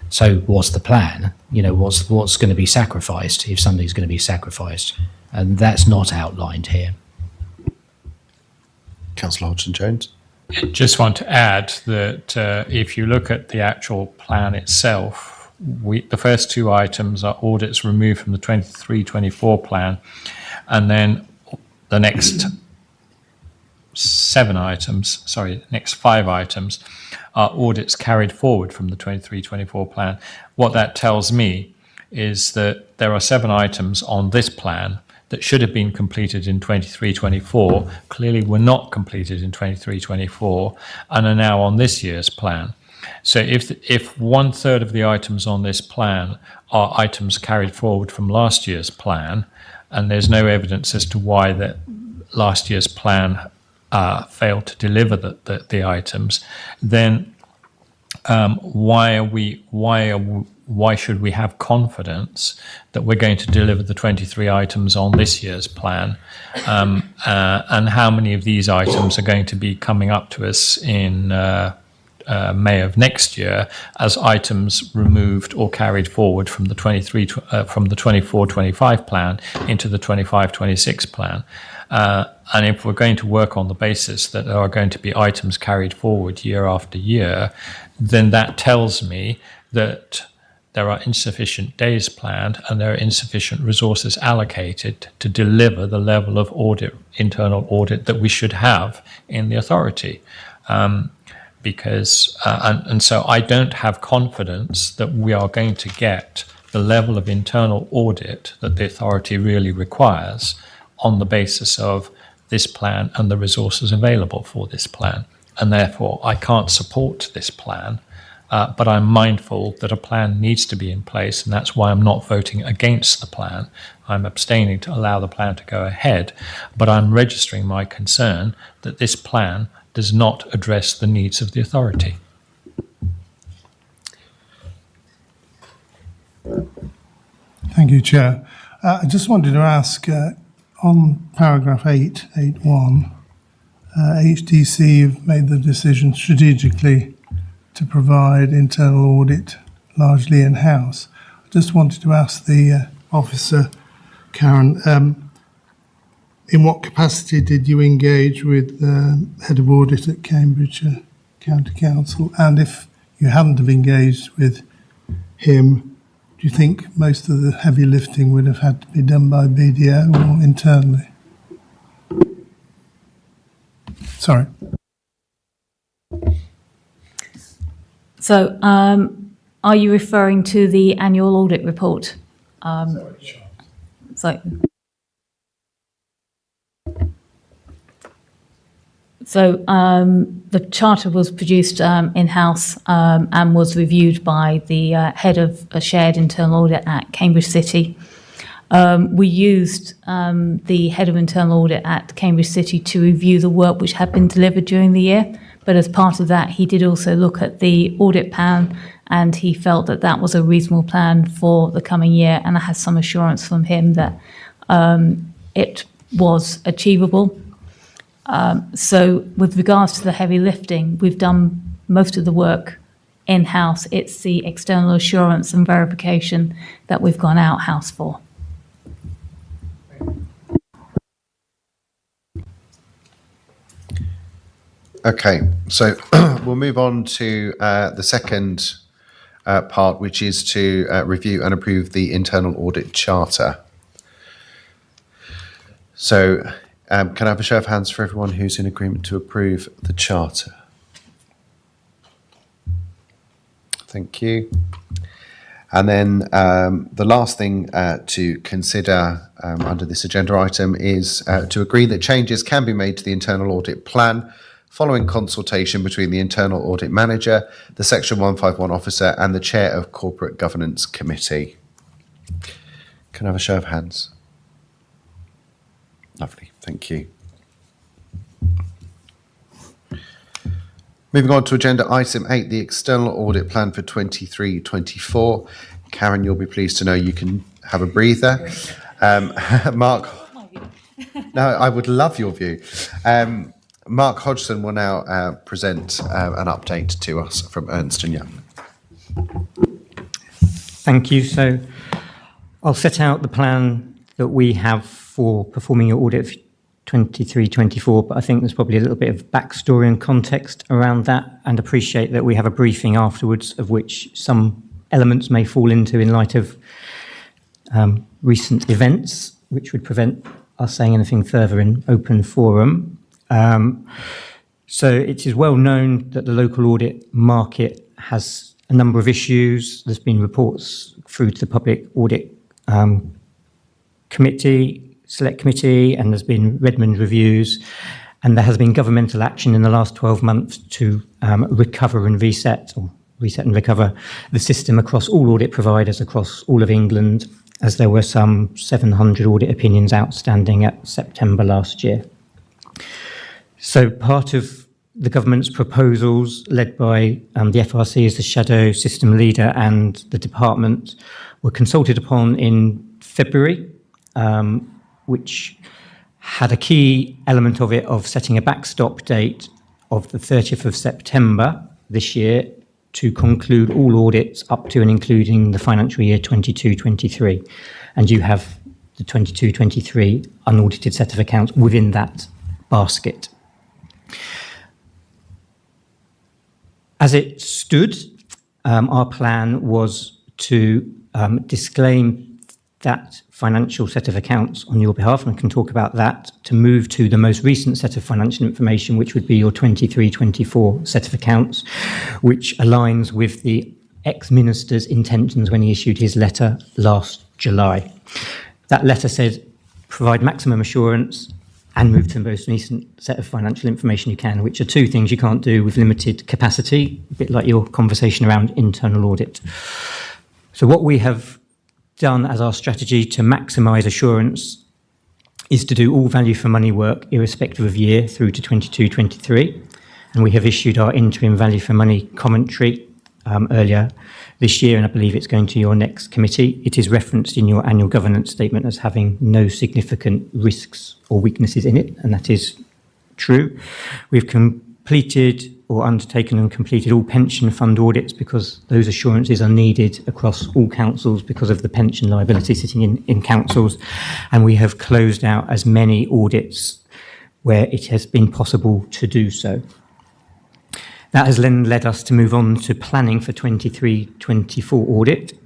So what's the plan? You know, what's going to be sacrificed if something's going to be sacrificed? And that's not outlined here. Councillor Hodgson-Jones. Just want to add that if you look at the actual plan itself, the first two items are audits removed from the 23-24 plan, and then the next next 5 items are audits carried forward from the 23-24 plan. What that tells me is that there are 7 items on this plan that should have been completed in 23-24, clearly were not completed in 23-24, and are now on this year's plan. So if 1/3 of the items on this plan are items carried forward from last year's plan, and there's no evidence as to why that last year's plan failed to deliver the items, then why should we have confidence that we're going to deliver the 23 items on this year's plan? And how many of these items are going to be coming up to us in May of next year as items removed or carried forward from the 24-25 plan into the 25-26 plan? And if we're going to work on the basis that there are going to be items carried forward year after year, then that tells me that there are insufficient days planned and there are insufficient resources allocated to deliver the level of internal audit that we should have in the authority. So I don't have confidence that we are going to get the level of internal audit that the authority really requires on the basis of this plan and the resources available for this plan. And therefore, I can't support this plan but I'm mindful that a plan needs to be in place, and that's why I'm not voting against the plan. I'm abstaining to allow the plan to go ahead, but I'm registering my concern that this plan does not address the needs of the authority. Thank you, Chair. I just wanted to ask, on paragraph 8.1, HDC have made the decision strategically to provide internal audit largely in-house. I just wanted to ask the officer, Karen, in what capacity did you engage with the head of audit at Cambridgeshire County Council? And if you hadn't have engaged with him, do you think most of the heavy lifting would have had to be done by BDO or internally? Sorry. So, are you referring to the annual audit report? The charter was produced in-house and was reviewed by the head of a shared internal audit at Cambridge City. We used the head of internal audit at Cambridge City to review the work which had been delivered during the year. But as part of that, he did also look at the audit plan, and he felt that that was a reasonable plan for the coming year. And I had some assurance from him that it was achievable. So with regards to the heavy lifting, we've done most of the work in-house. It's the external assurance and verification that we've gone out-house for. Okay, so we'll move on to the second part, which is to review and approve the internal audit charter. So can I have a show of hands for everyone who's in agreement to approve the charter? Thank you. And then the last thing to consider under this agenda item is to agree that changes can be made to the internal audit plan following consultation between the internal audit manager, the Section 151 officer, and the chair of Corporate Governance Committee. Can I have a show of hands? Lovely, thank you. Moving on to agenda item 8, the external audit plan for 23-24. Karen, you'll be pleased to know you can have a breather. Mark, no, I would love your view. Mark Hodgson will now present an update to us from Ernst & Young. Thank you. So I'll set out the plan that we have for performing your audit for 23-24, but I think there's probably a little bit of backstory and context around that, and appreciate that we have a briefing afterwards of which some elements may fall into in light of recent events, which would prevent us saying anything further in open forum. So it is well known that the local audit market has a number of issues. There's been reports through to the Public Audit Committee, Select Committee, and there's been Redmond reviews, and there has been governmental action in the last 12 months to recover and reset, or reset and recover the system across all audit providers across all of England, as there were some 700 audit opinions outstanding at September last year. So part of the government's proposals, led by the FRC as the shadow system leader and the department, were consulted upon in February, which had a key element of it of setting a backstop date of the 30th of September this year to conclude all audits up to and including the financial year 22-23. And you have the 22-23 unaudited set of accounts within that basket. As it stood, our plan was to disclaim that financial set of accounts on your behalf, and I can talk about that, to move to the most recent set of financial information, which would be your 23-24 set of accounts, which aligns with the ex-minister's intentions when he issued his letter last July. That letter said, provide maximum assurance and move to the most recent set of financial information you can, which are two things you can't do with limited capacity, a bit like your conversation around internal audit. So what we have done as our strategy to maximise assurance is to do all value for money work, irrespective of year, through to 22-23. And we have issued our interim value for money commentary earlier this year, and I believe it's going to your next committee. It is referenced in your annual governance statement as having no significant risks or weaknesses in it, and that is true. We've completed or undertaken and completed all pension fund audits because those assurances are needed across all councils because of the pension liability sitting in councils, and we have closed out as many audits where it has been possible to do so. That has then led us to move on to planning for 23-24 audit.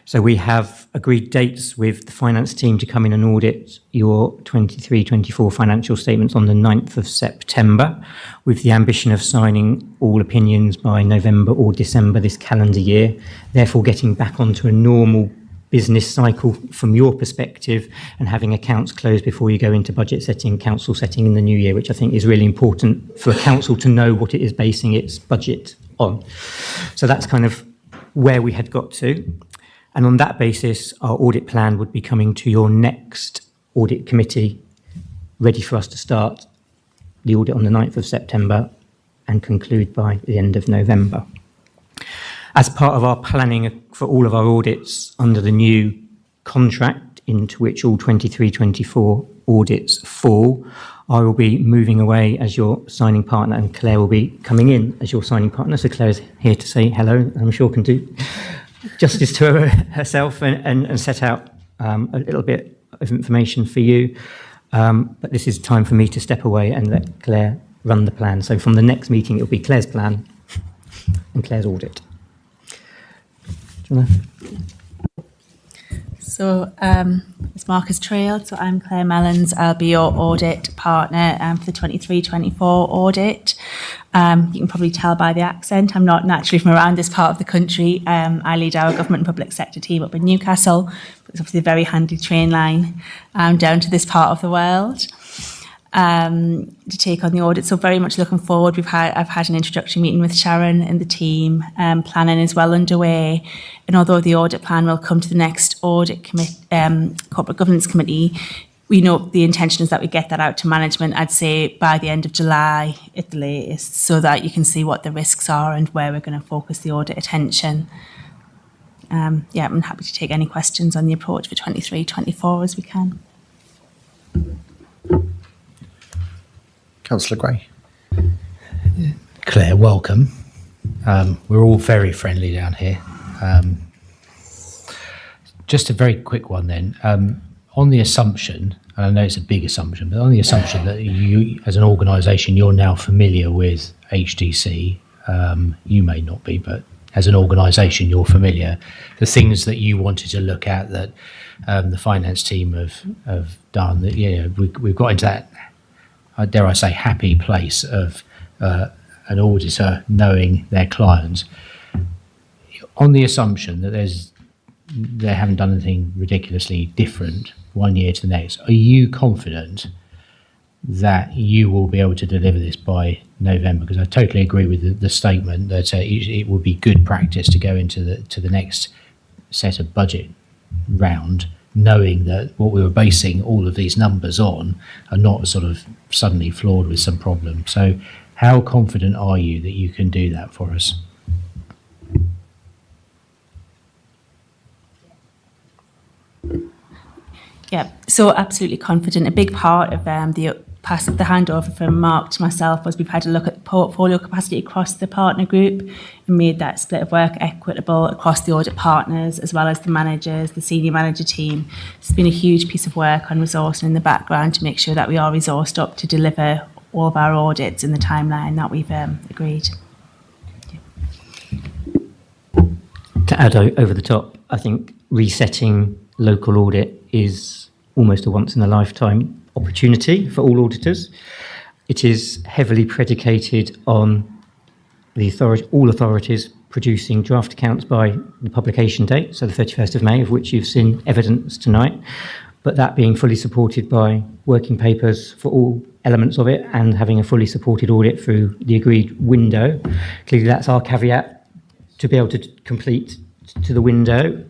So we have agreed dates with the finance team to come in and audit your 23-24 financial statements on the 9th of September, with the ambition of signing all opinions by November or December this calendar year, therefore getting back onto a normal business cycle from your perspective and having accounts closed before you go into budget setting, council setting in the new year, which I think is really important for a council to know what it is basing its budget on. So that's kind of where we had got to. And on that basis, our audit plan would be coming to your next audit committee, ready for us to start the audit on the 9th of September and conclude by the end of November. As part of our planning for all of our audits under the new contract into which all 23-24 audits fall, I will be moving away as your signing partner and Claire will be coming in as your signing partner. So Claire is here to say hello, and I'm sure can do justice to herself and set out a little bit of information for you. But this is time for me to step away and let Claire run the plan. So from the next meeting, it'll be Claire's plan and Claire's audit. So it's Marcus Trail, so I'm Claire Mellons. I'll be your audit partner for the 23-24 audit. You can probably tell by the accent, I'm not naturally from around this part of the country. I lead our government and public sector team up in Newcastle. It's obviously a very handy train line down to this part of the world to take on the audit. So very much looking forward. I've had an introductory meeting with Sharon and the team. Planning is well underway. And although the audit plan will come to the next audit corporate governance committee, we know the intention is that we get that out to management, I'd say by the end of July at the latest, so that you can see what the risks are and where we're going to focus the audit attention. I'm happy to take any questions on the approach for 23-24 as we can. Councillor Gray. Claire, welcome. We're all very friendly down here. Just a very quick one then. On the assumption, and I know it's a big assumption, but on the assumption that you, as an organisation, you're now familiar with HDC, you may not be, but as an organisation, you're familiar. The things that you wanted to look at that the finance team have done, that we've got into that, dare I say, happy place of an auditor knowing their clients. On the assumption that they haven't done anything ridiculously different one year to the next, are you confident that you will be able to deliver this by November? Because I totally agree with the statement that it would be good practice to go into the next set of budget round knowing that what we were basing all of these numbers on are not sort of suddenly flawed with some problem. So how confident are you that you can do that for us? Yeah, so absolutely confident. A big part of the handover from Mark to myself was we've had a look at portfolio capacity across the partner group and made that split of work equitable across the audit partners as well as the managers, the senior manager team. It's been a huge piece of work on resourcing in the background to make sure that we are resourced up to deliver all of our audits in the timeline that we've agreed. To add over the top, I think resetting local audit is almost a once-in-a-lifetime opportunity for all auditors. It is heavily predicated on all authorities producing draft accounts by the publication date, so the 31st of May, of which you've seen evidence tonight. but that being fully supported by working papers for all elements of it and having a fully supported audit through the agreed window. Clearly, that's our caveat to be able to complete to the window.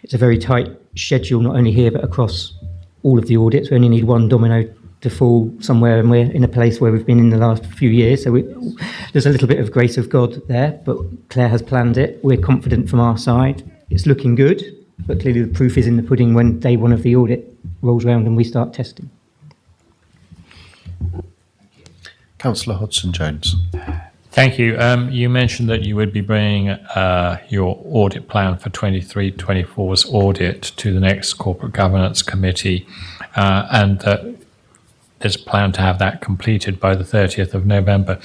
It's a very tight schedule, not only here but across all of the audits. We only need one domino to fall somewhere, and we're in a place where we've been in the last few years. So there's a little bit of grace of God there, but Claire has planned it. We're confident from our side. It's looking good, but clearly the proof is in the pudding when day one of the audit rolls around and we start testing. Councillor Hodgson-Jones. Thank you. You mentioned that you would be bringing your audit plan for 23-24's audit to the next Corporate Governance Committee, and that there's a plan to have that completed by the 30th of November.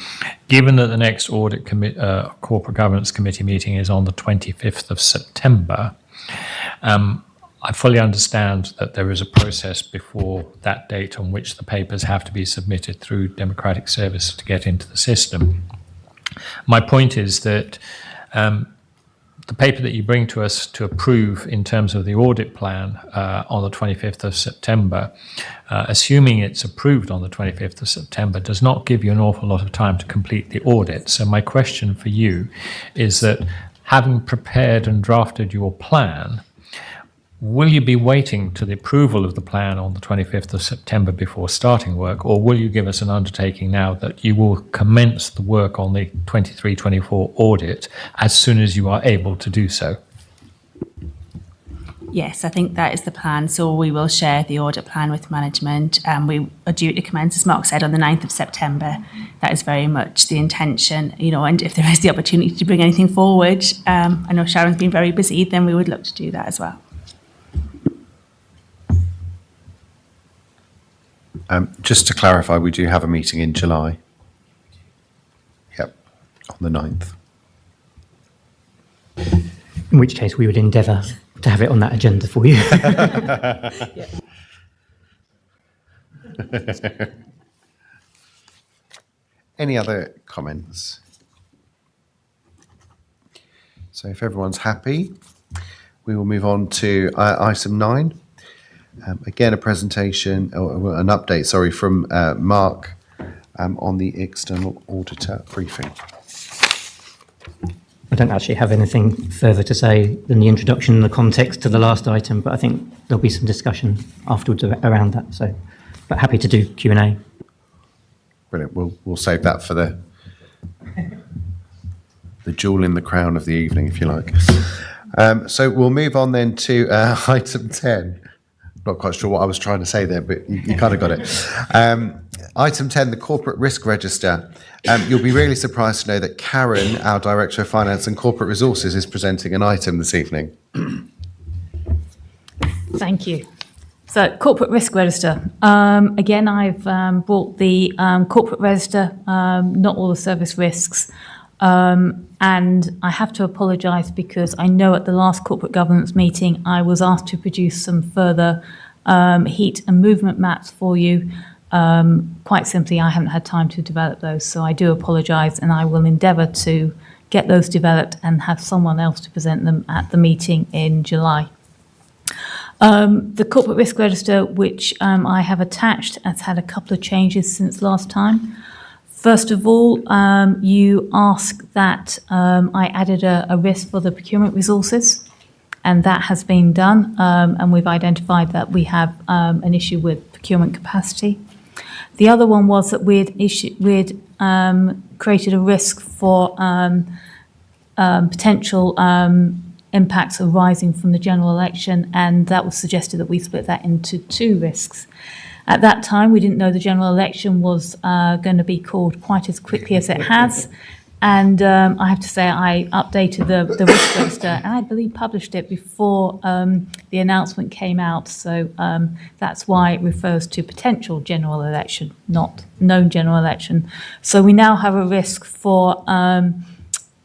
Given that the next Corporate Governance Committee meeting is on the 25th of September, I fully understand that there is a process before that date on which the papers have to be submitted through Democratic Service to get into the system. My point is that the paper that you bring to us to approve in terms of the audit plan on the 25th of September, assuming it's approved on the 25th of September, does not give you an awful lot of time to complete the audit. So my question for you is that, having prepared and drafted your plan, will you be waiting to the approval of the plan on the 25th of September before starting work, or will you give us an undertaking now that you will commence the work on the 23-24 audit as soon as you are able to do so? Yes, I think that is the plan. So we will share the audit plan with management, and we are due to commence, as Mark said, on the 9th of September. That is very much the intention, and if there is the opportunity to bring anything forward, I know Sharon's been very busy, then we would look to do that as well. Just to clarify, we do have a meeting in July. Yep, on the 9th. In which case we would endeavour to have it on that agenda for you. Any other comments? So if everyone's happy, we will move on to item 9. Again, a presentation, or an update, sorry, from Mark on the external auditor briefing. I don't actually have anything further to say than the introduction and the context to the last item, but I think there'll be some discussion afterwards around that. So, but happy to do Q&A. Brilliant. We'll save that for the jewel in the crown of the evening, if you like. So we'll move on then to item 10. Not quite sure what I was trying to say there, but you kind of got it. Item 10, the Corporate Risk Register. You'll be really surprised to know that Karen, our Director of Finance and Corporate Resources, is presenting an item this evening. Thank you. So, Corporate Risk Register. Again, I've brought the Corporate Register, not all the service risks. And I have to apologise because I know at the last corporate governance meeting I was asked to produce some further heat and movement maps for you. Quite simply, I haven't had time to develop those, so I do apologise, and I will endeavour to get those developed and have someone else to present them at the meeting in July. The Corporate Risk Register, which I have attached, has had a couple of changes since last time. First of all, you ask that I added a risk for the procurement resources, and that has been done, and we've identified that we have an issue with procurement capacity. The other one was that we'd created a risk for potential impacts arising from the general election, and that was suggested that we split that into 2 risks. At that time, we didn't know the general election was going to be called quite as quickly as it has. And I have to say, I updated the risk register, and I believe published it before the announcement came out. So that's why it refers to potential general election, not known general election. So we now have a risk for,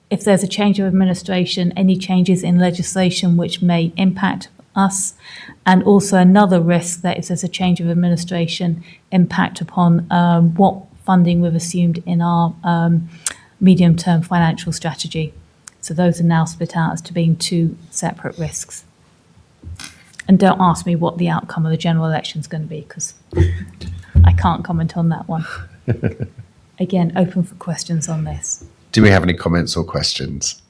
if there's a change of administration, any changes in legislation which may impact us, and also another risk that if there's a change of administration, impact upon what funding we've assumed in our medium-term financial strategy. So those are now split out as to being 2 separate risks. And don't ask me what the outcome of the general election is going to be, because I can't comment on that one. Again, open for questions on this. Do we have any comments or questions?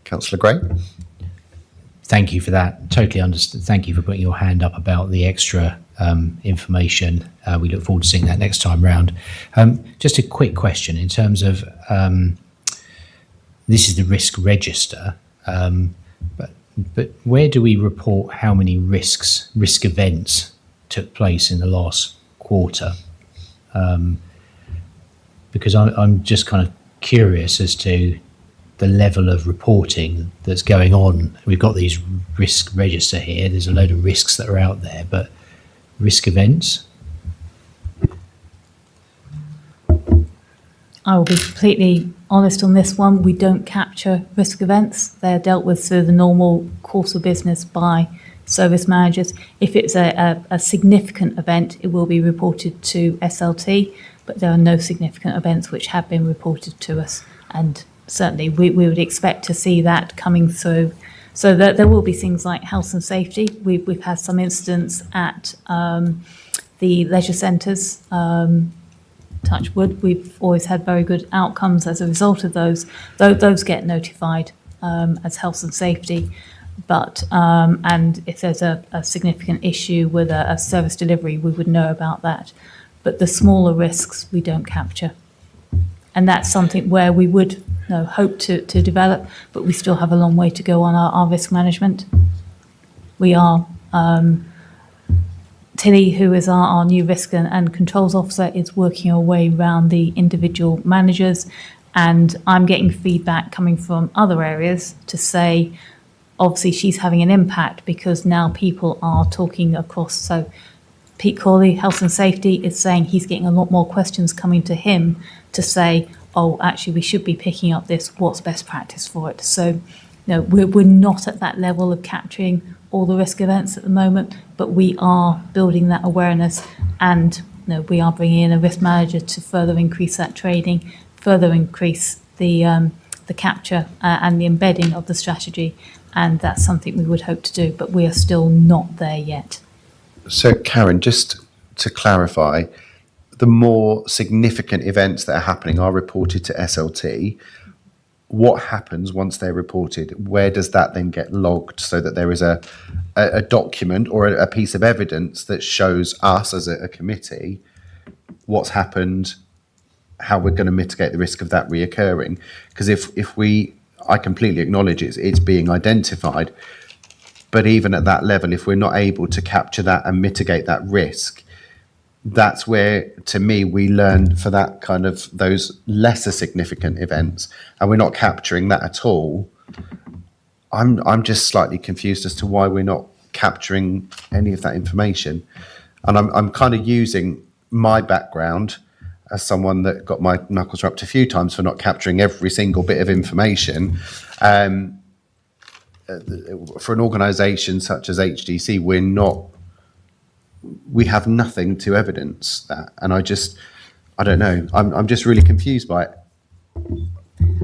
Councillor Gray? Thank you for that. Totally understood. Thank you for putting your hand up about the extra information. We look forward to seeing that next time round. Just a quick question in terms of this is the risk register, but where do we report how many risk events took place in the last quarter? Because I'm just kind of curious as to the level of reporting that's going on. We've got these risk register here. There's a load of risks that are out there, but risk events? I will be completely honest on this one. We don't capture risk events. They're dealt with through the normal course of business by service managers. If it's a significant event, it will be reported to SLT, but there are no significant events which have been reported to us. And certainly we would expect to see that coming through. So that there will be things like health and safety. We've had some incidents at the leisure centres. Touch wood, we've always had very good outcomes as a result of those. Those get notified as health and safety. But and if there's a significant issue with a service delivery, we would know about that. But the smaller risks we don't capture. And that's something where we would hope to develop, but we still have a long way to go on our risk management. We are, Tilly, who is our new risk and controls officer, is working her way around the individual managers, and I'm getting feedback coming from other areas to say, obviously she's having an impact because now people are talking across. So Pete Corley, Health and Safety, is saying he's getting a lot more questions coming to him to say, oh, actually, we should be picking up this. What's best practice for it? So, we're not at that level of capturing all the risk events at the moment, but we are building that awareness, and we are bringing in a risk manager to further increase that training, further increase the capture and the embedding of the strategy, and that's something we would hope to do, but we are still not there yet. So, Karen, just to clarify, the more significant events that are happening are reported to SLT. What happens once they're reported? Where does that then get logged so that there is a document or a piece of evidence that shows us as a committee what's happened, how we're going to mitigate the risk of that reoccurring? Because I completely acknowledge it's being identified, but even at that level, if we're not able to capture that and mitigate that risk, that's where, to me, we learn for that kind of those lesser significant events, and we're not capturing that at all. I'm just slightly confused as to why we're not capturing any of that information, and I'm kind of using my background as someone that got my knuckles rapped a few times for not capturing every single bit of information. For an organisation such as HDC, we have nothing to evidence that, and I don't know. I'm just really confused by it.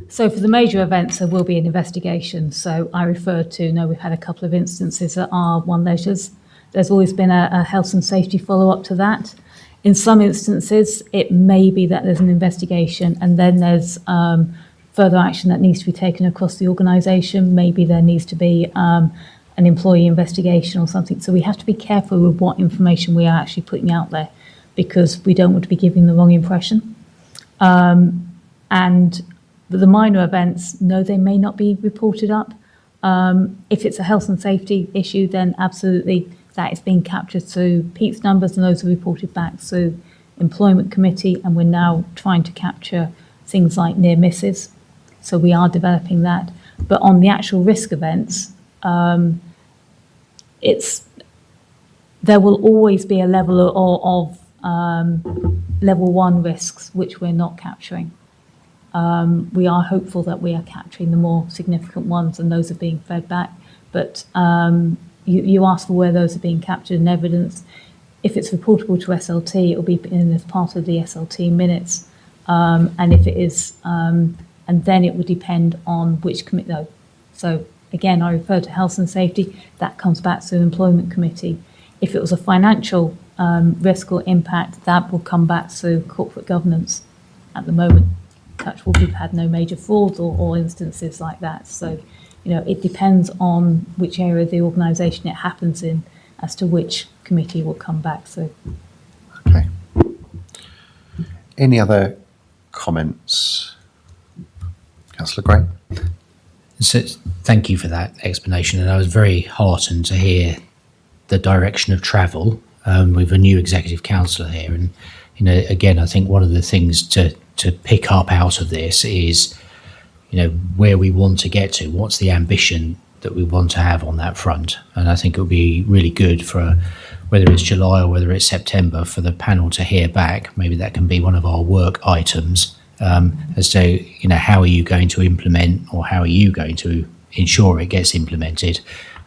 So for the major events, there will be an investigation. So I referred to, we've had a couple of instances at R1 Leisures. There's always been a health and safety follow-up to that. In some instances, it may be that there's an investigation and then there's further action that needs to be taken across the organisation. Maybe there needs to be an employee investigation or something. So we have to be careful with what information we are actually putting out there, because we don't want to be giving the wrong impression. And the minor events, no, they may not be reported up. If it's a health and safety issue, then absolutely that is being captured through Pete's numbers, and those are reported back through Employment Committee, and we're now trying to capture things like near misses. So we are developing that. But on the actual risk events, there will always be a level of level 1 risks which we're not capturing. We are hopeful that we are capturing the more significant ones, and those are being fed back. But you asked for where those are being captured in evidence. If it's reportable to SLT, it will be in as part of the SLT minutes. And if it is, and then it would depend on which committee. So again, I refer to health and safety, that comes back to the employment committee. If it was a financial risk or impact, that will come back to corporate governance. At the moment, touch wood, we've had no major frauds or instances like that. So, it depends on which area of the organisation it happens in as to which committee will come back. So, Okay. Any other comments? Councillor Gray? So, thank you for that explanation, and I was very heartened to hear the direction of travel with a new executive councillor here. And again, I think one of the things to pick up out of this is, where we want to get to. What's the ambition that we want to have on that front? And I think it would be really good for whether it's July or whether it's September for the panel to hear back. Maybe that can be one of our work items as to how are you going to implement, or how are you going to ensure it gets implemented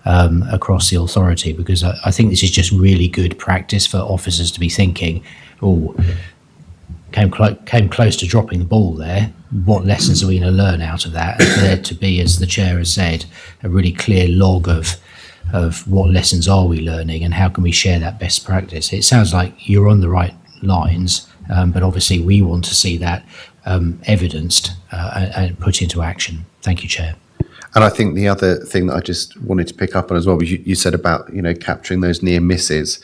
across the authority, because I think this is just really good practice for officers to be thinking, came close to dropping the ball there. What lessons are we going to learn out of that? And for there to be, as the chair has said, a really clear log of what lessons are we learning and how can we share that best practice. It sounds like you're on the right lines, but obviously we want to see that evidenced and put into action. Thank you, Chair. And I think the other thing that I just wanted to pick up on as well was you said about, capturing those near misses.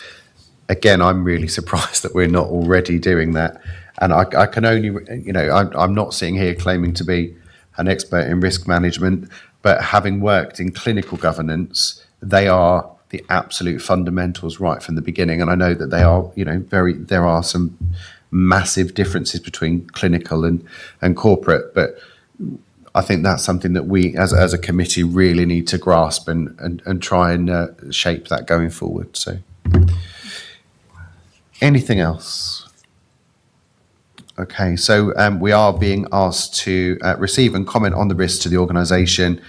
Again, I'm really surprised that we're not already doing that. And I can only, I'm not sitting here claiming to be an expert in risk management, but having worked in clinical governance, they are the absolute fundamentals right from the beginning. And I know that they are, there are some massive differences between clinical and corporate, but I think that's something that we as a committee really need to grasp and try and shape that going forward. So anything else? Okay, so we are being asked to receive and comment on the risks to the organisation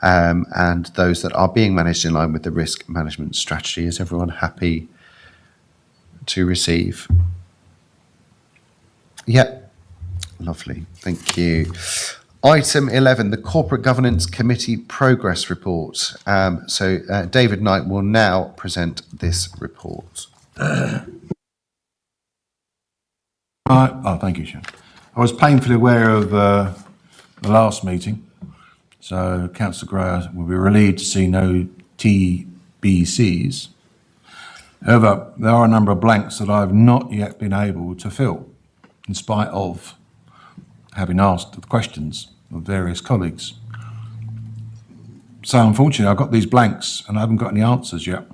and those that are being managed in line with the risk management strategy. Is everyone happy to receive? Yep, lovely, thank you. Item 11, the Corporate Governance Committee Progress Report. So David Knight will now present this report. Thank you, Chair. I was painfully aware of the last meeting, so Councillor Gray will be relieved to see no TBCs. However, there are a number of blanks that I've not yet been able to fill, in spite of having asked the questions of various colleagues. So unfortunately, I've got these blanks and I haven't got any answers yet.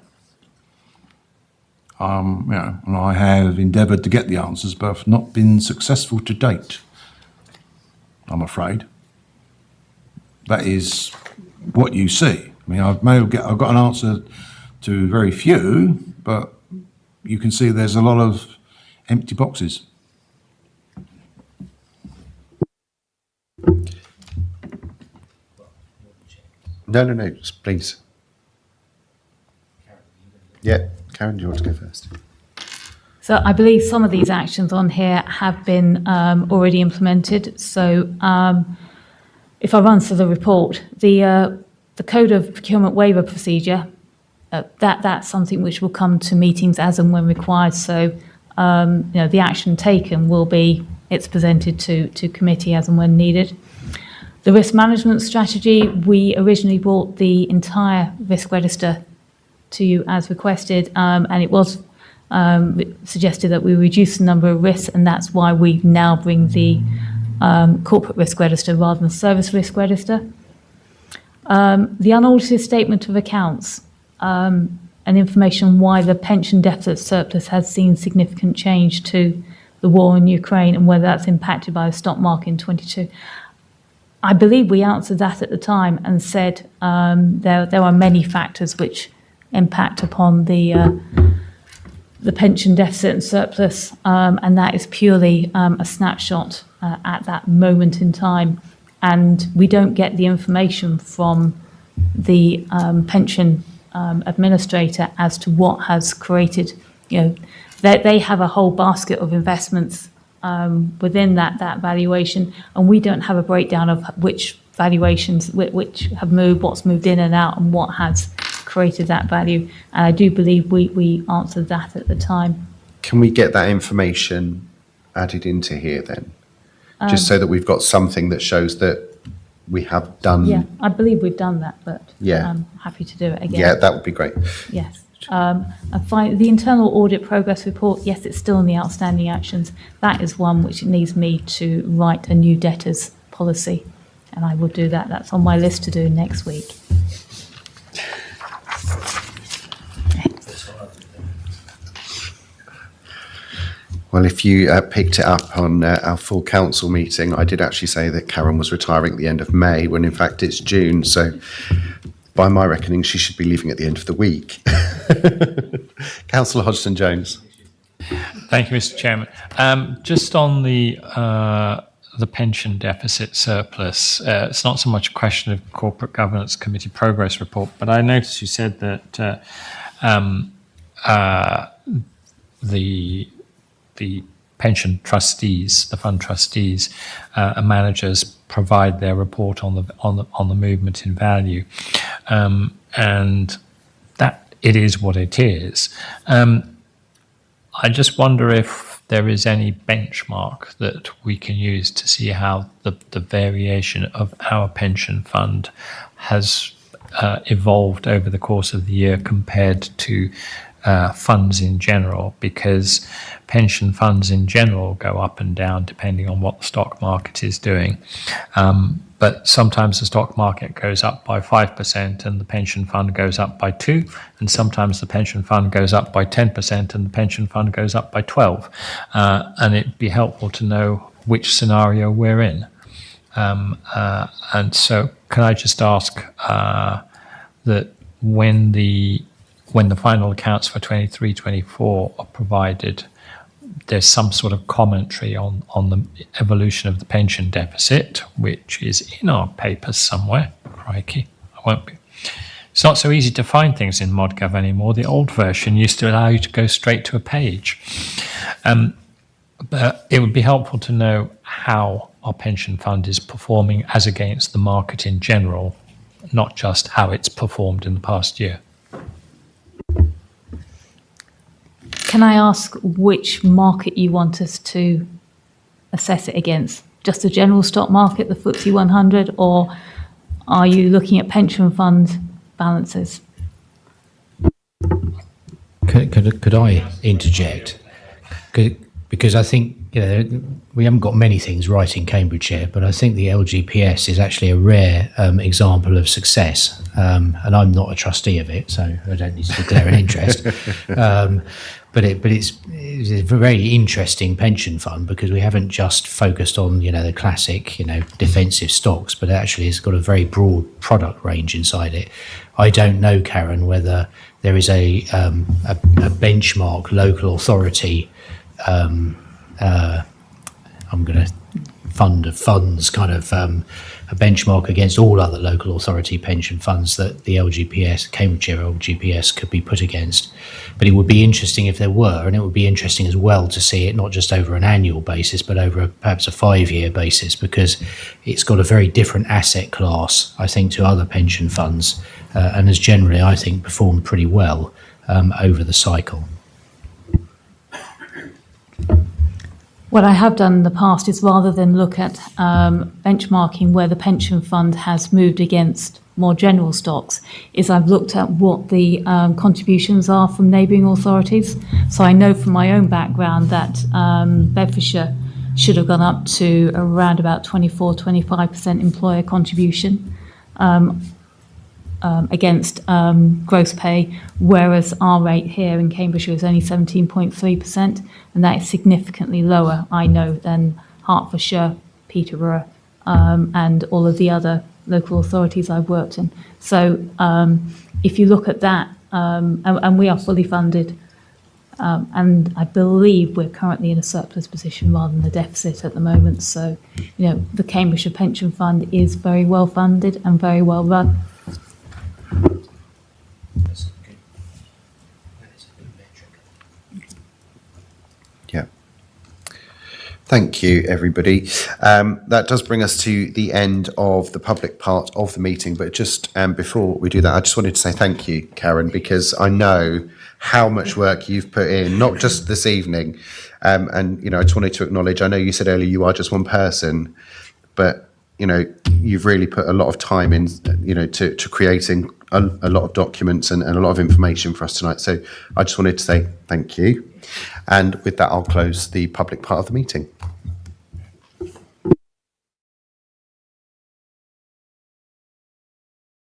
And I have endeavoured to get the answers, but have not been successful to date, I'm afraid. That is what you see. I mean, I've got an answer to very few, but you can see there's a lot of empty boxes. No, please. Yeah, Karen, do you want to go first? So I believe some of these actions on here have been already implemented. So if I run through the report, the Code of Procurement Waiver Procedure, that's something which will come to meetings as and when required. So the action taken will be, it's presented to committee as and when needed. The risk management strategy, we originally brought the entire risk register to you as requested, and it was suggested that we reduce the number of risks, and that's why we now bring the corporate risk register rather than service risk register. The unaudited statement of accounts and information on why the pension deficit surplus has seen significant change to the war in Ukraine and whether that's impacted by the stock market in 22. I believe we answered that at the time and said there are many factors which impact upon the pension deficit and surplus, and that is purely a snapshot at that moment in time. And we don't get the information from the pension administrator as to what has created, they have a whole basket of investments within that valuation, and we don't have a breakdown of which valuations which have moved, what's moved in and out, and what has created that value. And I do believe we answered that at the time. Can we get that information added into here then? Just so that we've got something that shows that we have done. Yeah, I believe we've done that, but Yeah. I'm happy to do it again. Yeah, that would be great. Yes. And finally, the internal audit progress report, yes, it's still in the outstanding actions. That is one which needs me to write a new debtors policy, and I will do that. That's on my list to do next week. Well, if you picked it up on our full council meeting, I did actually say that Karen was retiring at the end of May, when in fact it's June. So by my reckoning, she should be leaving at the end of the week. Councillor Hodgson-Jones. Thank you, Mr. Chairman. Just on the pension deficit surplus, it's not so much a question of Corporate Governance Committee progress report, but I noticed you said that the pension trustees, the fund trustees, and managers provide their report on the movement in value, and that it is what it is. I just wonder if there is any benchmark that we can use to see how the variation of our pension fund has evolved over the course of the year compared to funds in general, because pension funds in general go up and down depending on what the stock market is doing. But sometimes the stock market goes up by 5% and the pension fund goes up by 2%, and sometimes the pension fund goes up by 10% and the pension fund goes up by 12%. And it'd be helpful to know which scenario we're in. And so can I just ask that when the final accounts for 23-24 are provided, there's some sort of commentary on the evolution of the pension deficit, which is in our papers somewhere. Crikey, I won't be. It's not so easy to find things in ModGov anymore. The old version used to allow you to go straight to a page. But it would be helpful to know how our pension fund is performing as against the market in general, not just how it's performed in the past year. Can I ask which market you want us to assess it against? Just the general stock market, the FTSE 100, or are you looking at pension fund balances? Could I interject? Because I think we haven't got many things right in Cambridgeshire, but I think the LGPS is actually a rare example of success. And I'm not a trustee of it, so I don't need to declare an interest. But it's a very interesting pension fund, because we haven't just focused on the classic defensive stocks, but actually it's got a very broad product range inside it. I don't know, Karen, whether there is a benchmark local authority. I'm going to fund of funds kind of a benchmark against all other local authority pension funds that the LGPS, Cambridgeshire LGPS, could be put against. But it would be interesting if there were, and it would be interesting as well to see it not just over an annual basis, but over perhaps a 5-year basis, because it's got a very different asset class, I think, to other pension funds, and has generally, I think, performed pretty well over the cycle. What I have done in the past is, rather than look at benchmarking where the pension fund has moved against more general stocks, is I've looked at what the contributions are from neighbouring authorities. So I know from my own background that Bedfordshire should have gone up to around about 24-25% employer contribution against gross pay, whereas our rate here in Cambridgeshire is only 17.3%, and that is significantly lower, I know, than Hertfordshire, Peterborough, and all of the other local authorities I've worked in. So if you look at that, and we are fully funded, and I believe we're currently in a surplus position rather than a deficit at the moment. So, the Cambridgeshire Pension Fund is very well funded and very well run. Thank you, everybody. That does bring us to the end of the public part of the meeting. But just before we do that, I just wanted to say thank you, Karen, because I know how much work you've put in, not just this evening. And, you know, I just wanted to acknowledge, I know you said earlier you are just one person, but, you know, you've really put a lot of time in, you know, to creating a lot of documents and a lot of information for us tonight. So I just wanted to say thank you. And with that, I'll close the public part of the meeting.